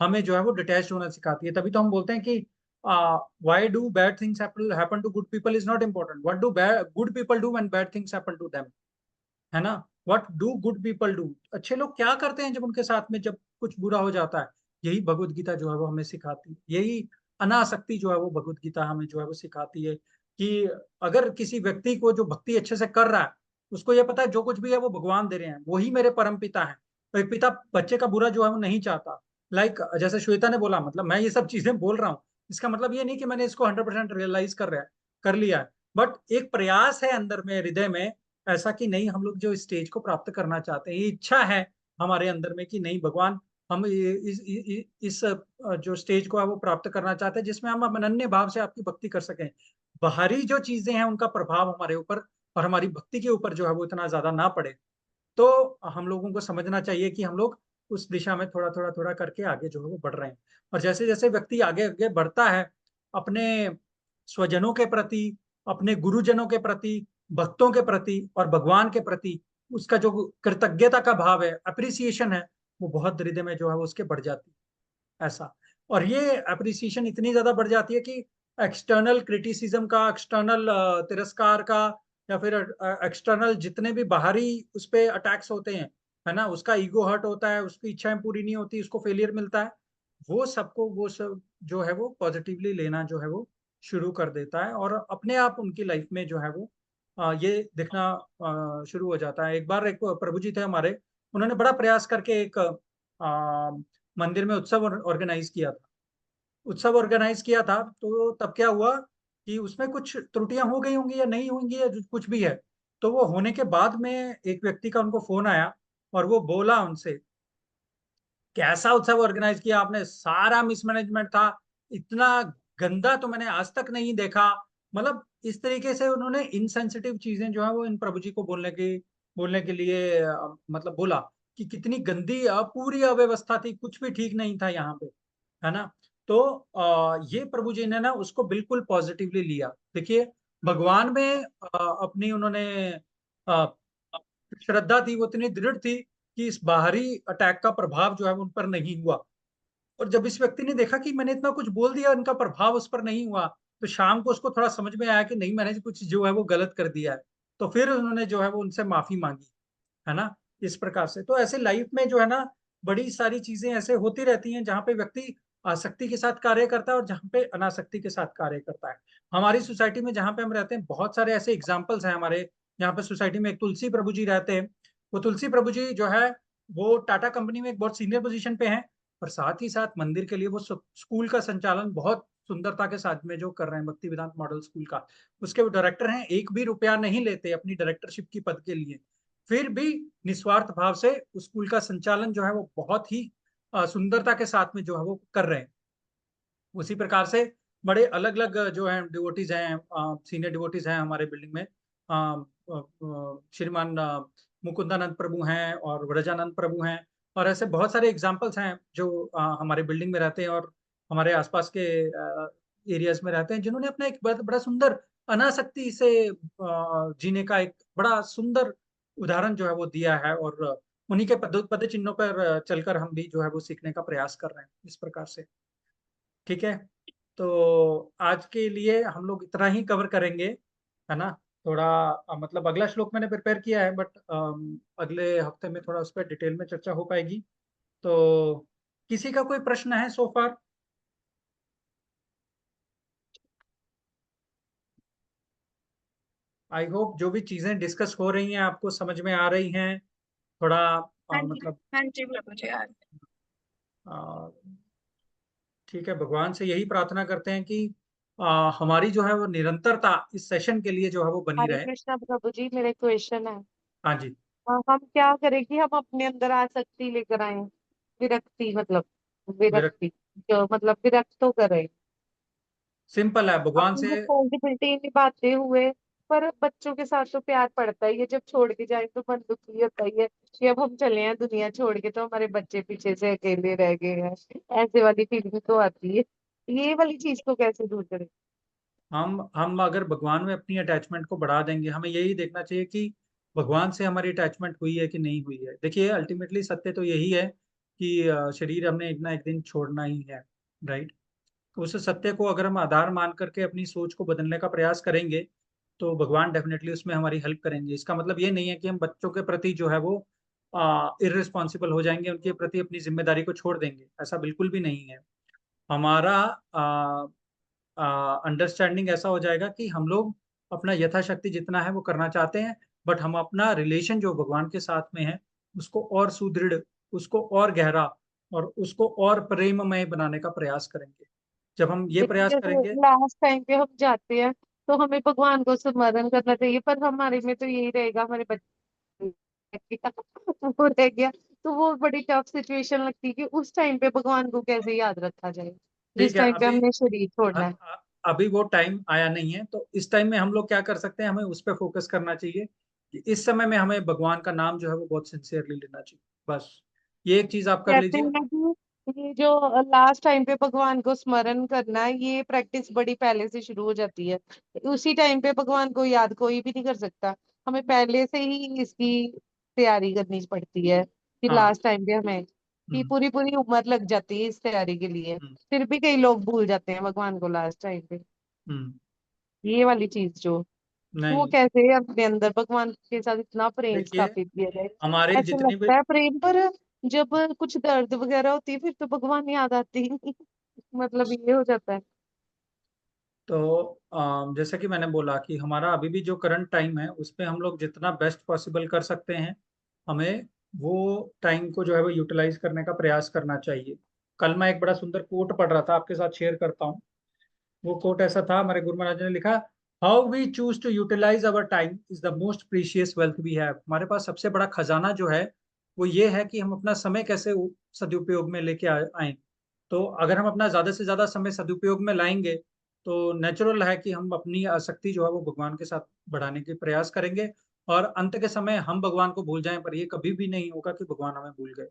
हमें जो है वो डिटैच्ड होना सिखाती है। तभी तो हम बोलते हैं कि why do bad things happen to good people is not important, what do good people do when bad things happen to them, है ना। What do good people do, अच्छे लोग क्या करते हैं जब उनके साथ में जब कुछ बुरा हो जाता है। यही भगवत गीता जो है वो हमें सिखाती है। यही अनासक्ति जो है वो भगवत गीता हमें जो है वो सिखाती है कि अगर किसी व्यक्ति को जो भक्ति अच्छे से कर रहा है उसको ये पता है जो कुछ भी है वो भगवान दे रहे हैं, वही मेरे परम पिता है। तो एक पिता बच्चे का बुरा जो है वो नहीं चाहता। जैसे श्वेता ने बोला, मतलब मैं ये सब चीजें बोल रहा हूँ, इसका मतलब ये नहीं कि मैंने इसको 100% रियलाइज कर लिया है, बट एक प्रयास है अंदर में, हृदय में, ऐसा कि नहीं, हम लोग जो स्टेज को प्राप्त करना चाहते हैं, ये इच्छा है हमारे अंदर में कि नहीं भगवान, हम इस जो स्टेज को है वो प्राप्त करना चाहते हैं जिसमें हम अनन्य भाव से आपकी भक्ति कर सकें। बाहरी जो चीजें हैं उनका प्रभाव हमारे ऊपर और हमारी भक्ति के ऊपर जो है वो इतना ज्यादा ना पड़े। तो हम लोगों को समझना चाहिए कि हम लोग उस दिशा में थोड़ा थोड़ा थोड़ा करके आगे जो है वो बढ़ रहे हैं। और जैसे जैसे व्यक्ति आगे आगे बढ़ता है अपने स्वजनों के प्रति, अपने गुरुजनों के प्रति, भक्तों के प्रति और भगवान के प्रति, उसका जो कृतज्ञता का भाव है, अप्रिसिएशन है, वो बहुत हृदय में जो है वो उसके बढ़ जाती है। ऐसा। और ये अप्रिसिएशन इतनी ज्यादा बढ़ जाती है कि एक्सटर्नल क्रिटिसिज्म का, एक्सटर्नल तिरस्कार का, या फिर एक्सटर्नल जितने भी बाहरी उस पे अटैक्स होते हैं, है ना, उसका ईगो हर्ट होता है, उसकी इच्छाएं पूरी नहीं होती, उसको फेलियर मिलता है, वो सबको वो सब जो है वो पॉजिटिवली लेना जो है वो शुरू कर देता है, और अपने आप उनकी लाइफ में जो है वो ये दिखना शुरू हो जाता है। एक बार एक प्रभु जी थे हमारे, उन्होंने बड़ा प्रयास करके एक मंदिर में उत्सव ऑर्गेनाइज किया था। उत्सव ऑर्गेनाइज किया था, तो तब क्या हुआ कि उसमें कुछ त्रुटियां हो गई होंगी या नहीं होंगी या कुछ भी है। तो वो होने के बाद में एक व्यक्ति का उनको फोन आया और वो बोला उनसे, कैसा उत्सव ऑर्गेनाइज किया आपने, सारा मिसमैनेजमेंट था, इतना गंदा तो मैंने आज तक नहीं देखा। मतलब इस तरीके से उन्होंने इनसेंसिटिव चीजें जो है वो इन प्रभु जी को बोलने के लिए मतलब बोला कि कितनी गंदी पूरी अव्यवस्था थी, कुछ भी ठीक नहीं था यहाँ पे, है ना। तो ये प्रभु जी ने ना उसको बिल्कुल पॉजिटिवली लिया। देखिए, भगवान में अपनी उन्होंने अ, श्रद्धा थी, वो इतनी दृढ़ थी कि इस बाहरी अटैक का प्रभाव जो है वो उन पर नहीं हुआ। और जब इस व्यक्ति ने देखा कि मैंने इतना कुछ बोल दिया, उनका प्रभाव उस पर नहीं हुआ, तो शाम को उसको थोड़ा समझ में आया कि नहीं, मैंने कुछ जो है वो गलत कर दिया है। तो फिर उन्होंने जो है वो उनसे माफी मांगी, है ना। इस प्रकार से तो ऐसे लाइफ में जो है ना, बड़ी सारी चीजें ऐसे होती रहती हैं जहाँ पे व्यक्ति आसक्ति के साथ कार्य करता है और जहाँ पे अनासक्ति के साथ कार्य करता है। हमारी सोसाइटी में जहाँ पे हम रहते हैं, बहुत सारे ऐसे एग्जाम्पल्स हैं हमारे यहाँ पे सोसाइटी में। एक तुलसी प्रभु जी रहते हैं। वो तुलसी प्रभु जी जो है वो टाटा कंपनी में एक बहुत सीनियर पोजीशन पे हैं, और साथ ही साथ मंदिर के लिए वो स्कूल का संचालन बहुत सुंदरता के साथ में जो कर रहे हैं, भक्ति वेदांत मॉडल स्कूल का, उसके वो डायरेक्टर हैं। एक भी रुपया नहीं लेते अपनी डायरेक्टरशिप की पद के लिए, फिर भी निस्वार्थ भाव से उस स्कूल का संचालन जो है वो बहुत ही सुंदरता के साथ में जो है वो कर रहे हैं। उसी प्रकार से बड़े अलग अलग जो हैं डिवोटीज हैं, सीनियर डिवोटीज हैं हमारे बिल्डिंग में। श्रीमान मुकुंदानंद प्रभु हैं और व्रजानंद प्रभु हैं, और ऐसे बहुत सारे एग्जाम्पल्स हैं जो हमारे बिल्डिंग में रहते हैं और हमारे आसपास के एरियाज में रहते हैं, जिन्होंने अपना एक बड़ा सुंदर अनासक्ति से जीने का एक बड़ा सुंदर उदाहरण जो है वो दिया है। और उन्हीं के पद चिन्हों पर चलकर हम भी जो है वो सीखने का प्रयास कर रहे हैं इस प्रकार से। ठीक है, तो आज के लिए हम लोग इतना ही कवर करेंगे, है ना। थोड़ा मतलब अगला श्लोक मैंने प्रिपेयर किया है, बट अगले हफ्ते में थोड़ा उस पर डिटेल में चर्चा हो पाएगी। तो किसी का कोई प्रश्न है सो फार? आई होप जो भी चीजें डिस्कस हो रही हैं आपको समझ में आ रही हैं। थोड़ा हाँ जी, मतलब हाँ जी प्रभु जी यार। अ, ठीक है, भगवान से यही प्रार्थना करते हैं कि हमारी जो है वो निरंतरता इस सेशन के लिए जो है वो बनी हरे रहे। कृष्णा प्रभु जी, मेरे क्वेश्चन है। हाँ जी। हम क्या करें कि हम अपने अंदर आसक्ति लेकर आए, विरक्ति मतलब, विरक्त विरक्ति, जो मतलब विरक्त तो करें सिंपल है, भगवान अपनी से। रिस्पॉन्सिबिलिटी निभाते हुए। पर बच्चों के साथ तो प्यार पड़ता ही है, जब छोड़ के जाए तो मन दुखी होता ही है कि अब हम चले हैं दुनिया छोड़ के, तो हमारे बच्चे पीछे से अकेले रह गए हैं। ऐसे वाली फीलिंग तो आती है। ये वाली चीज को कैसे दूर करें? हम अगर भगवान में अपनी अटैचमेंट को बढ़ा देंगे, हमें यही देखना चाहिए कि भगवान से हमारी अटैचमेंट हुई है कि नहीं हुई है। देखिए, अल्टीमेटली सत्य तो यही है कि शरीर हमने एक ना एक दिन छोड़ना ही है, राइट। तो उस सत्य को अगर हम आधार मान करके अपनी सोच को बदलने का प्रयास करेंगे, तो भगवान डेफिनेटली उसमें हमारी हेल्प करेंगे। इसका मतलब ये नहीं है कि हम बच्चों के प्रति जो है वो इररिस्पॉन्सिबल हो जाएंगे, उनके प्रति अपनी जिम्मेदारी को छोड़ देंगे, ऐसा बिल्कुल भी नहीं है। हमारा अंडरस्टैंडिंग ऐसा हो जाएगा कि हम लोग अपना यथाशक्ति जितना है वो करना चाहते हैं, बट हम अपना रिलेशन जो भगवान के साथ में है उसको और सुदृढ़, उसको और गहरा और उसको और प्रेममय बनाने का प्रयास करेंगे। जब हम ये लेकिन प्रयास जैसे करेंगे। लास्ट टाइम पे हम जाते हैं तो हमें भगवान को स्मरण करना चाहिए, पर हमारे में तो यही रहेगा, हमारे बच्चे वो रह गया। तो वो बड़ी टफ सिचुएशन लगती है कि उस टाइम पे भगवान को कैसे याद रखा जाए, ठीक जिस है, टाइम पे अभी हमने शरीर छोड़ना है। अभी वो टाइम आया नहीं है, तो इस टाइम में हम लोग क्या कर सकते हैं, हमें उस पर फोकस करना चाहिए कि इस समय में हमें भगवान का नाम जो है वो बहुत सिंसियरली लेना चाहिए। बस ये एक चीज आप कर कहते लीजिए। हैं ना कि ये जो लास्ट टाइम पे भगवान को स्मरण करना है, ये प्रैक्टिस बड़ी पहले से शुरू हो जाती है। उसी टाइम पे भगवान को याद कोई भी नहीं कर सकता। हमें पहले से ही इसकी तैयारी करनी पड़ती है कि हाँ। लास्ट टाइम पे हमें कि हम्म। पूरी पूरी उम्र लग जाती है इस तैयारी के लिए। हम्म। फिर भी कई लोग भूल जाते हैं भगवान को लास्ट टाइम पे। हम्म। ये वाली चीज जो, तो वो नहीं, कैसे अपने अंदर भगवान के साथ इतना प्रेम देखिए, स्थापित किया जाए। हमारी ऐसे जितनी भी लगता है प्रेम, पर जब कुछ दर्द वगैरह होती है फिर तो भगवान याद आते ही नहीं। मतलब ये हो जाता है। तो जैसा कि मैंने बोला कि हमारा अभी भी जो करंट टाइम है उस पे हम लोग जितना बेस्ट पॉसिबल कर सकते हैं, हमें वो टाइम को जो है वो यूटिलाइज करने का प्रयास करना चाहिए। कल मैं एक बड़ा सुंदर कोट पढ़ रहा था, आपके साथ शेयर करता हूँ। वो कोट ऐसा था, हमारे गुरु महाराज ने लिखा, how we choose to utilize our time is the most precious wealth we have. हमारे पास सबसे बड़ा खजाना जो है वो ये है कि हम अपना समय कैसे सदुपयोग में लेके आए। तो अगर हम अपना ज्यादा से ज्यादा समय सदुपयोग में लाएंगे तो नेचुरल है कि हम अपनी आसक्ति जो है वो भगवान के साथ बढ़ाने की प्रयास करेंगे, और अंत के समय हम भगवान को भूल जाएं, पर ये कभी भी नहीं होगा कि भगवान हमें भूल गए।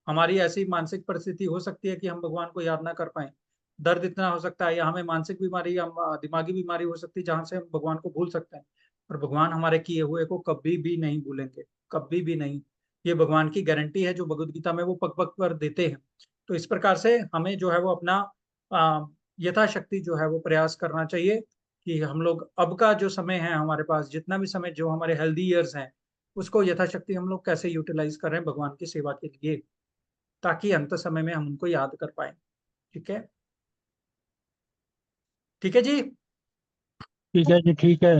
हमारी ऐसी मानसिक परिस्थिति हो सकती है कि हम भगवान को याद ना कर पाए, दर्द इतना हो सकता है, या हमें मानसिक बीमारी या दिमागी बीमारी हो सकती है जहां से हम भगवान को भूल सकते हैं, पर भगवान हमारे किए हुए को कभी भी नहीं भूलेंगे, कभी भी नहीं। ये भगवान की गारंटी है जो भगवद गीता में वो पग पग पर देते हैं। तो इस प्रकार से हमें जो है वो अपना यथाशक्ति जो है वो प्रयास करना चाहिए कि हम लोग अब का जो समय है हमारे पास, जितना भी समय जो हमारे हेल्दी ईयर्स हैं, उसको यथाशक्ति हम लोग कैसे यूटिलाइज कर रहे हैं भगवान की सेवा के लिए, ताकि अंत समय में हम उनको याद कर पाए। ठीक है, ठीक है जी। ठीक है जी, ठीक है।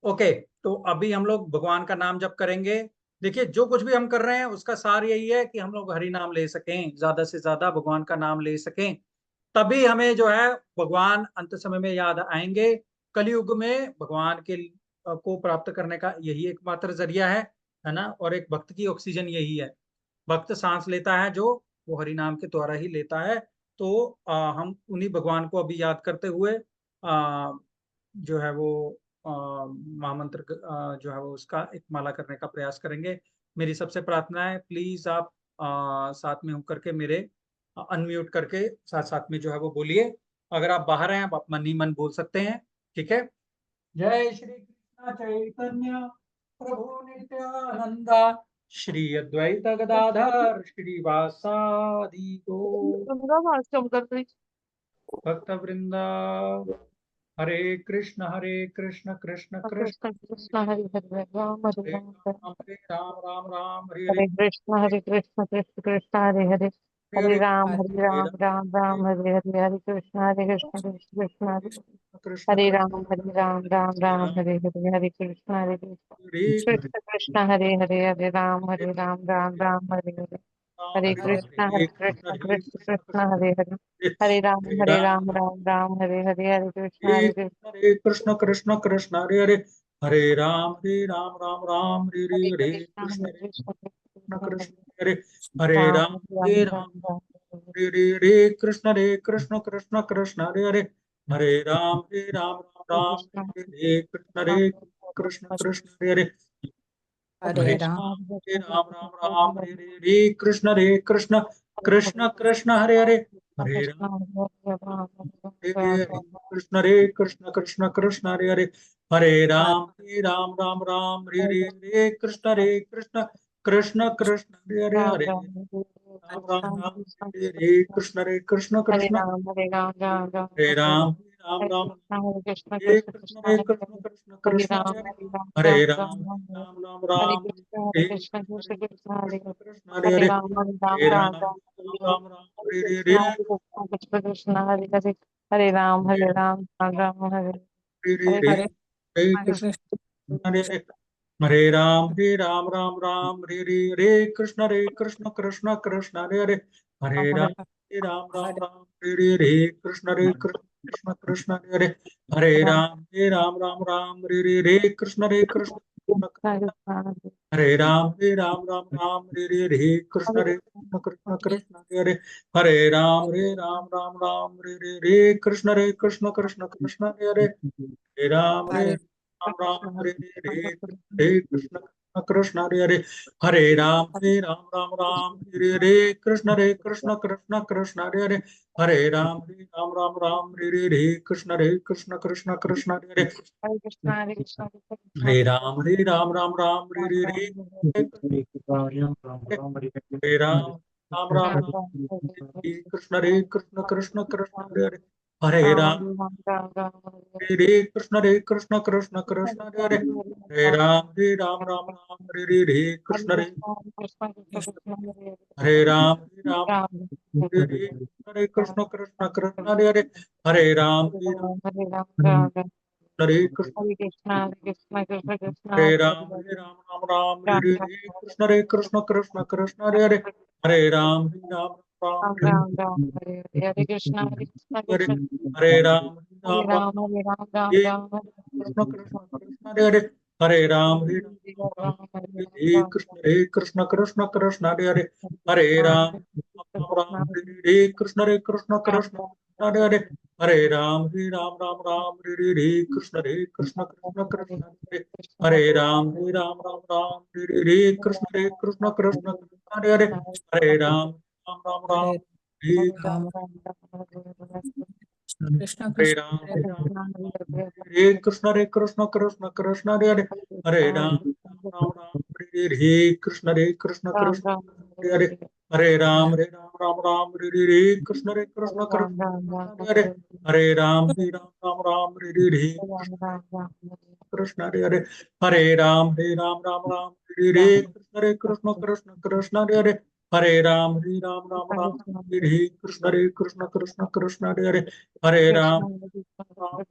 ओके, तो अभी हम लोग भगवान का नाम जप करेंगे। देखिए, जो कुछ भी हम कर रहे हैं उसका सार यही है कि हम लोग हरि नाम ले सकें, ज्यादा से ज्यादा भगवान का नाम ले सकें, तभी हमें जो है भगवान अंत समय में याद आएंगे। कलयुग में भगवान के को प्राप्त करने का यही एकमात्र जरिया है ना। और एक भक्त की ऑक्सीजन यही है, भक्त सांस लेता है जो, वो हरि नाम के द्वारा ही लेता है। तो हम उन्हीं भगवान को अभी याद करते हुए जो है वो महामंत्र जो है वो उसका एक माला करने का प्रयास करेंगे। मेरी सबसे प्रार्थना है, प्लीज आप साथ में होकर के मेरे अनम्यूट करके साथ साथ में जो है वो बोलिए। अगर आप बाहर हैं आप मन ही मन बोल सकते हैं, ठीक है। जय श्री कृष्ण चैतन्य प्रभु नित्यानंदा, श्री अद्वैत गदाधर श्रीवासादि गौर भक्त वृंदा। हरे कृष्ण कृष्ण कृष्ण कृष्ण कृष्ण हरे हरे राम हरे हरे राम हरे राम राम राम हरे हरे हरे कृष्ण कृष्ण कृष्ण हरे हरे हरे हरे हरे राम हरे राम राम राम हरे हरे हरे कृष्ण कृष्ण कृष्ण हरे कृष्ण हरे कृष्ण राम राम हरे राम राम हरे हरे हरे कृष्ण हरे कृष्ण कृष्ण हरे हरे हरे राम राम हरे हरे राम हरे हरे कृष्ण कृष्ण कृष्ण कृष्ण हरे हरे हरे हरे राम राम हरे हरे हरे कृष्ण कृष्ण कृष्ण हरे राम राम हरे कृष्ण कृष्ण हरे हरे कृष्ण कृष्ण कृष्ण हरे राम राम हरे कृष्ण कृष्ण हरे राम हरे राम हरे कृष्ण कृष्ण कृष्ण हरे कृष्ण कृष्ण कृष्ण हरे राम राम हरे कृष्ण कृष्ण कृष्ण हरे राम हरे कृष्ण कृष्ण हरे कृष्ण कृष्ण कृष्ण हरे कृष्ण हरे राम कृष्ण कृष्ण हरे कृष्ण कृष्ण हरे हरे राम कृष्ण कृष्ण हरे हरे हरे राम हरे हरे हरे हरे कृष्ण हरे राम हरे कृष्ण कृष्ण हरे राम हरे कृष्ण कृष्ण हरे कृष्ण हरे राम हरे कृष्ण कृष्ण हरे कृष्ण कृष्ण हरे हरे कृष्ण कृष्ण हरे कृष्ण कृष्ण हरे कृष्ण कृष्ण हरे राम हरे कृष्ण कृष्ण कृष्ण हरे कृष्ण कृष्ण कृष्ण हरे राम हरे कृष्ण हरे राम हरे कृष्ण कृष्ण कृष्ण हरे राम हरे कृष्ण हरे कृष्ण कृष्ण कृष्ण हरे राम राम हरे कृष्ण कृष्ण कृष्ण हरे हरे हरे राम राम राम हरे राम राम हरे हरे हरे कृष्ण हरे कृष्ण हरे राम हरे राम हरे राम राम हरे राम कृष्ण कृष्ण हरे हरे हरे राम राम हरे कृष्ण कृष्ण हरे हरे हरे राम राम कृष्ण कृष्ण हरे हरे हरे राम राम हरे कृष्ण कृष्ण हरे हरे राम राम हरे कृष्ण कृष्ण हरे हरे हरे राम राम हरे हरे राम कृष्ण हरे कृष्ण राम हरे हरे हरे कृष्ण कृष्ण कृष्ण हरे हरे हरे राम राम हरे कृष्ण कृष्ण हरे हरे हरे राम राम हरे कृष्ण कृष्ण हरे हरे हरे राम राम हरे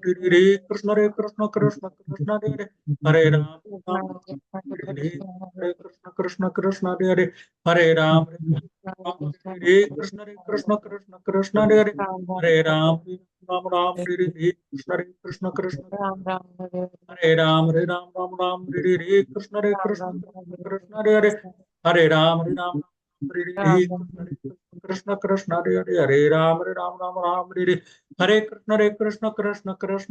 कृष्ण हरे हरे हरे राम हरे कृष्ण कृष्ण हरे हरे हरे राम राम हरे कृष्ण कृष्ण हरे हरे हरे राम हरे कृष्ण कृष्ण हरे हरे हरे राम हरे कृष्ण कृष्ण हरे हरे हरे राम हरे कृष्ण कृष्ण हरे हरे हरे राम राम हरे कृष्ण राम राम हरे हरे राम राम हरे कृष्ण कृष्ण हरे हरे हरे राम हरे कृष्ण कृष्ण हरे हरे हरे राम राम हरे कृष्ण कृष्ण हरे हरे हरे राम राम हरे कृष्ण कृष्ण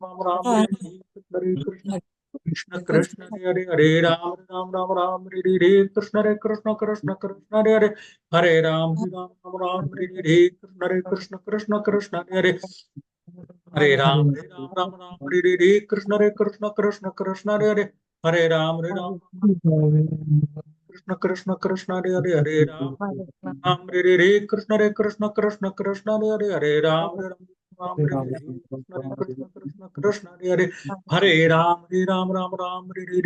हरे हरे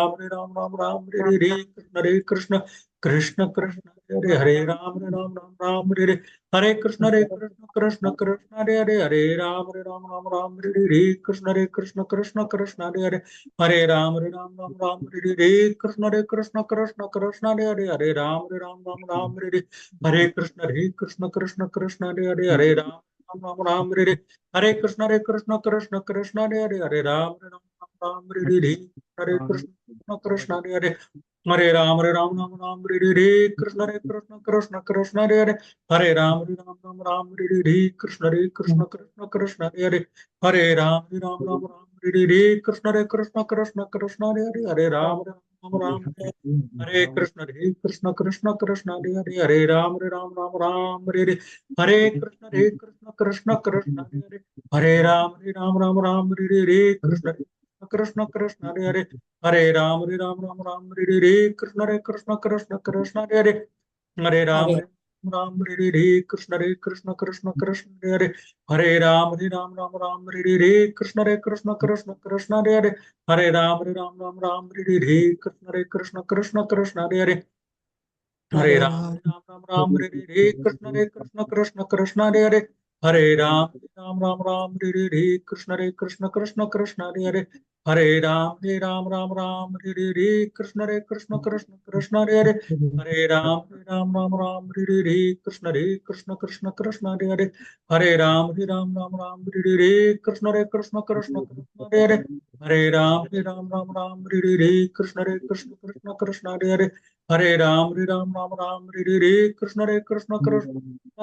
हरे राम राम हरे कृष्ण कृष्ण हरे हरे हरे राम राम हरे कृष्ण कृष्ण हरे हरे हरे राम हरे कृष्ण कृष्ण हरे हरे हरे राम कृष्ण कृष्ण हरे हरे हरे राम कृष्ण कृष्ण हरे हरे हरे राम कृष्ण कृष्ण हरे हरे हरे राम कृष्ण कृष्ण हरे हरे राम कृष्ण हरे राम हरे कृष्ण कृष्ण हरे राम हरे कृष्ण कृष्ण कृष्ण हरे राम हरे कृष्ण कृष्ण हरे राम कृष्ण कृष्ण हरे हरे कृष्ण हरे हरे कृष्ण कृष्ण हरे राम कृष्ण कृष्ण हरे राम हरे कृष्ण कृष्ण हरे राम कृष्ण कृष्ण हरे राम कृष्ण कृष्ण हरे राम कृष्ण हरे राम हरे कृष्ण कृष्ण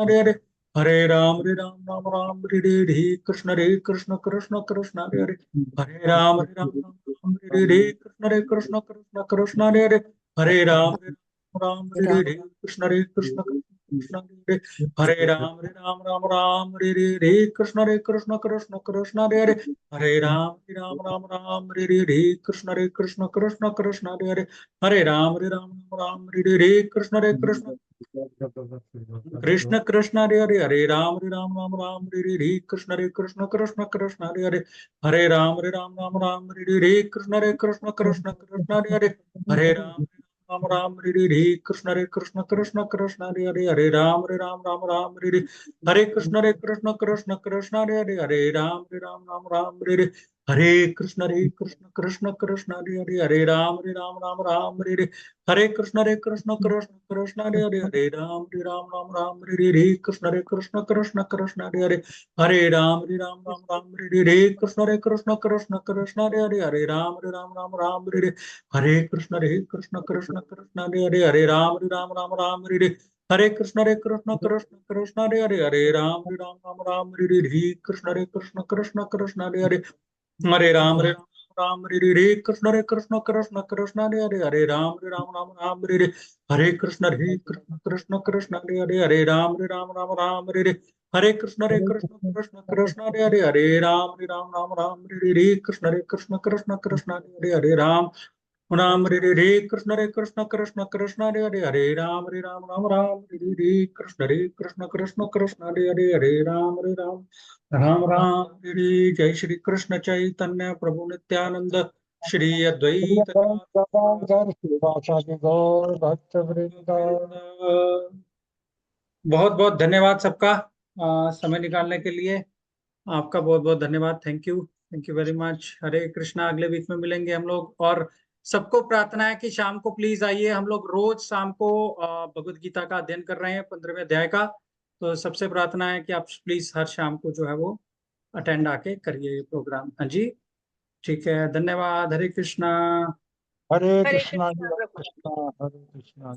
हरे राम हरे कृष्ण हरे राम कृष्ण कृष्ण हरे कृष्ण हरे राम कृष्ण हरे राम कृष्ण हरे कृष्ण हरे कृष्ण कृष्ण हरे कृष्ण कृष्ण कृष्ण हरे कृष्ण हरे कृष्ण हरे हरे कृष्ण हरे कृष्ण हरे कृष्ण कृष्ण हरे कृष्ण कृष्ण हरे राम कृष्ण कृष्ण हरे हरे, हरे राम राम राम हरे हरे, कृष्ण कृष्ण कृष्ण कृष्ण हरे हरे, हरे राम राम राम हरे हरे, कृष्ण कृष्ण कृष्ण कृष्ण हरे हरे, हरे राम राम हरे हरे, कृष्ण कृष्ण कृष्ण कृष्ण हरे हरे, हरे राम राम राम हरे हरे, हरे कृष्ण कृष्ण कृष्ण हरे हरे, हरे राम राम हरे हरे, हरे कृष्ण कृष्ण कृष्ण हरे हरे, हरे राम राम हरे हरे, हरे कृष्ण कृष्ण कृष्ण हरे हरे, हरे राम राम हरे हरे, कृष्ण कृष्ण कृष्ण हरे हरे, हरे राम राम हरे हरे, कृष्ण कृष्ण कृष्ण हरे हरे, हरे राम राम हरे हरे, हरे कृष्ण कृष्ण कृष्ण हरे हरे, हरे राम राम हरे हरे, हरे कृष्ण कृष्ण हरे हरे, हरे राम राम हरे हरे, कृष्ण कृष्ण कृष्ण हरे हरे, हरे राम हरे हरे, कृष्ण कृष्ण कृष्ण हरे हरे, हरे राम राम हरे हरे, हरे कृष्ण कृष्ण कृष्ण हरे हरे, हरे राम राम हरे हरे, हरे कृष्ण कृष्ण कृष्ण हरे हरे, हरे राम राम हरे हरे, कृष्ण कृष्ण कृष्ण हरे हरे, हरे राम हरे हरे, कृष्ण कृष्ण हरे हरे, हरे राम हरे हरे, कृष्ण कृष्ण कृष्ण हरे हरे, हरे राम राम हरे, जय श्री कृष्ण चैतन्य प्रभु नित्यानंद, श्री अद्वैत श्रीवासादि गौर भक्त वृंद। बहुत बहुत धन्यवाद सबका समय निकालने के लिए, आपका बहुत बहुत धन्यवाद, थैंक यू वेरी मच। हरे कृष्णा, अगले वीक में मिलेंगे हम लोग, और सबको प्रार्थना है कि शाम को प्लीज आइए, हम लोग रोज शाम को भगवत गीता का अध्ययन कर रहे हैं 15वें अध्याय का, तो सबसे प्रार्थना है कि आप प्लीज हर शाम को जो है वो अटेंड आके करिए ये प्रोग्राम। हाँ जी, ठीक है, धन्यवाद। हरे कृष्णा। हरे हरे कृष्णा जी, कृष्णा हरे प्रभु। कृष्णा, हरे कृष्णा।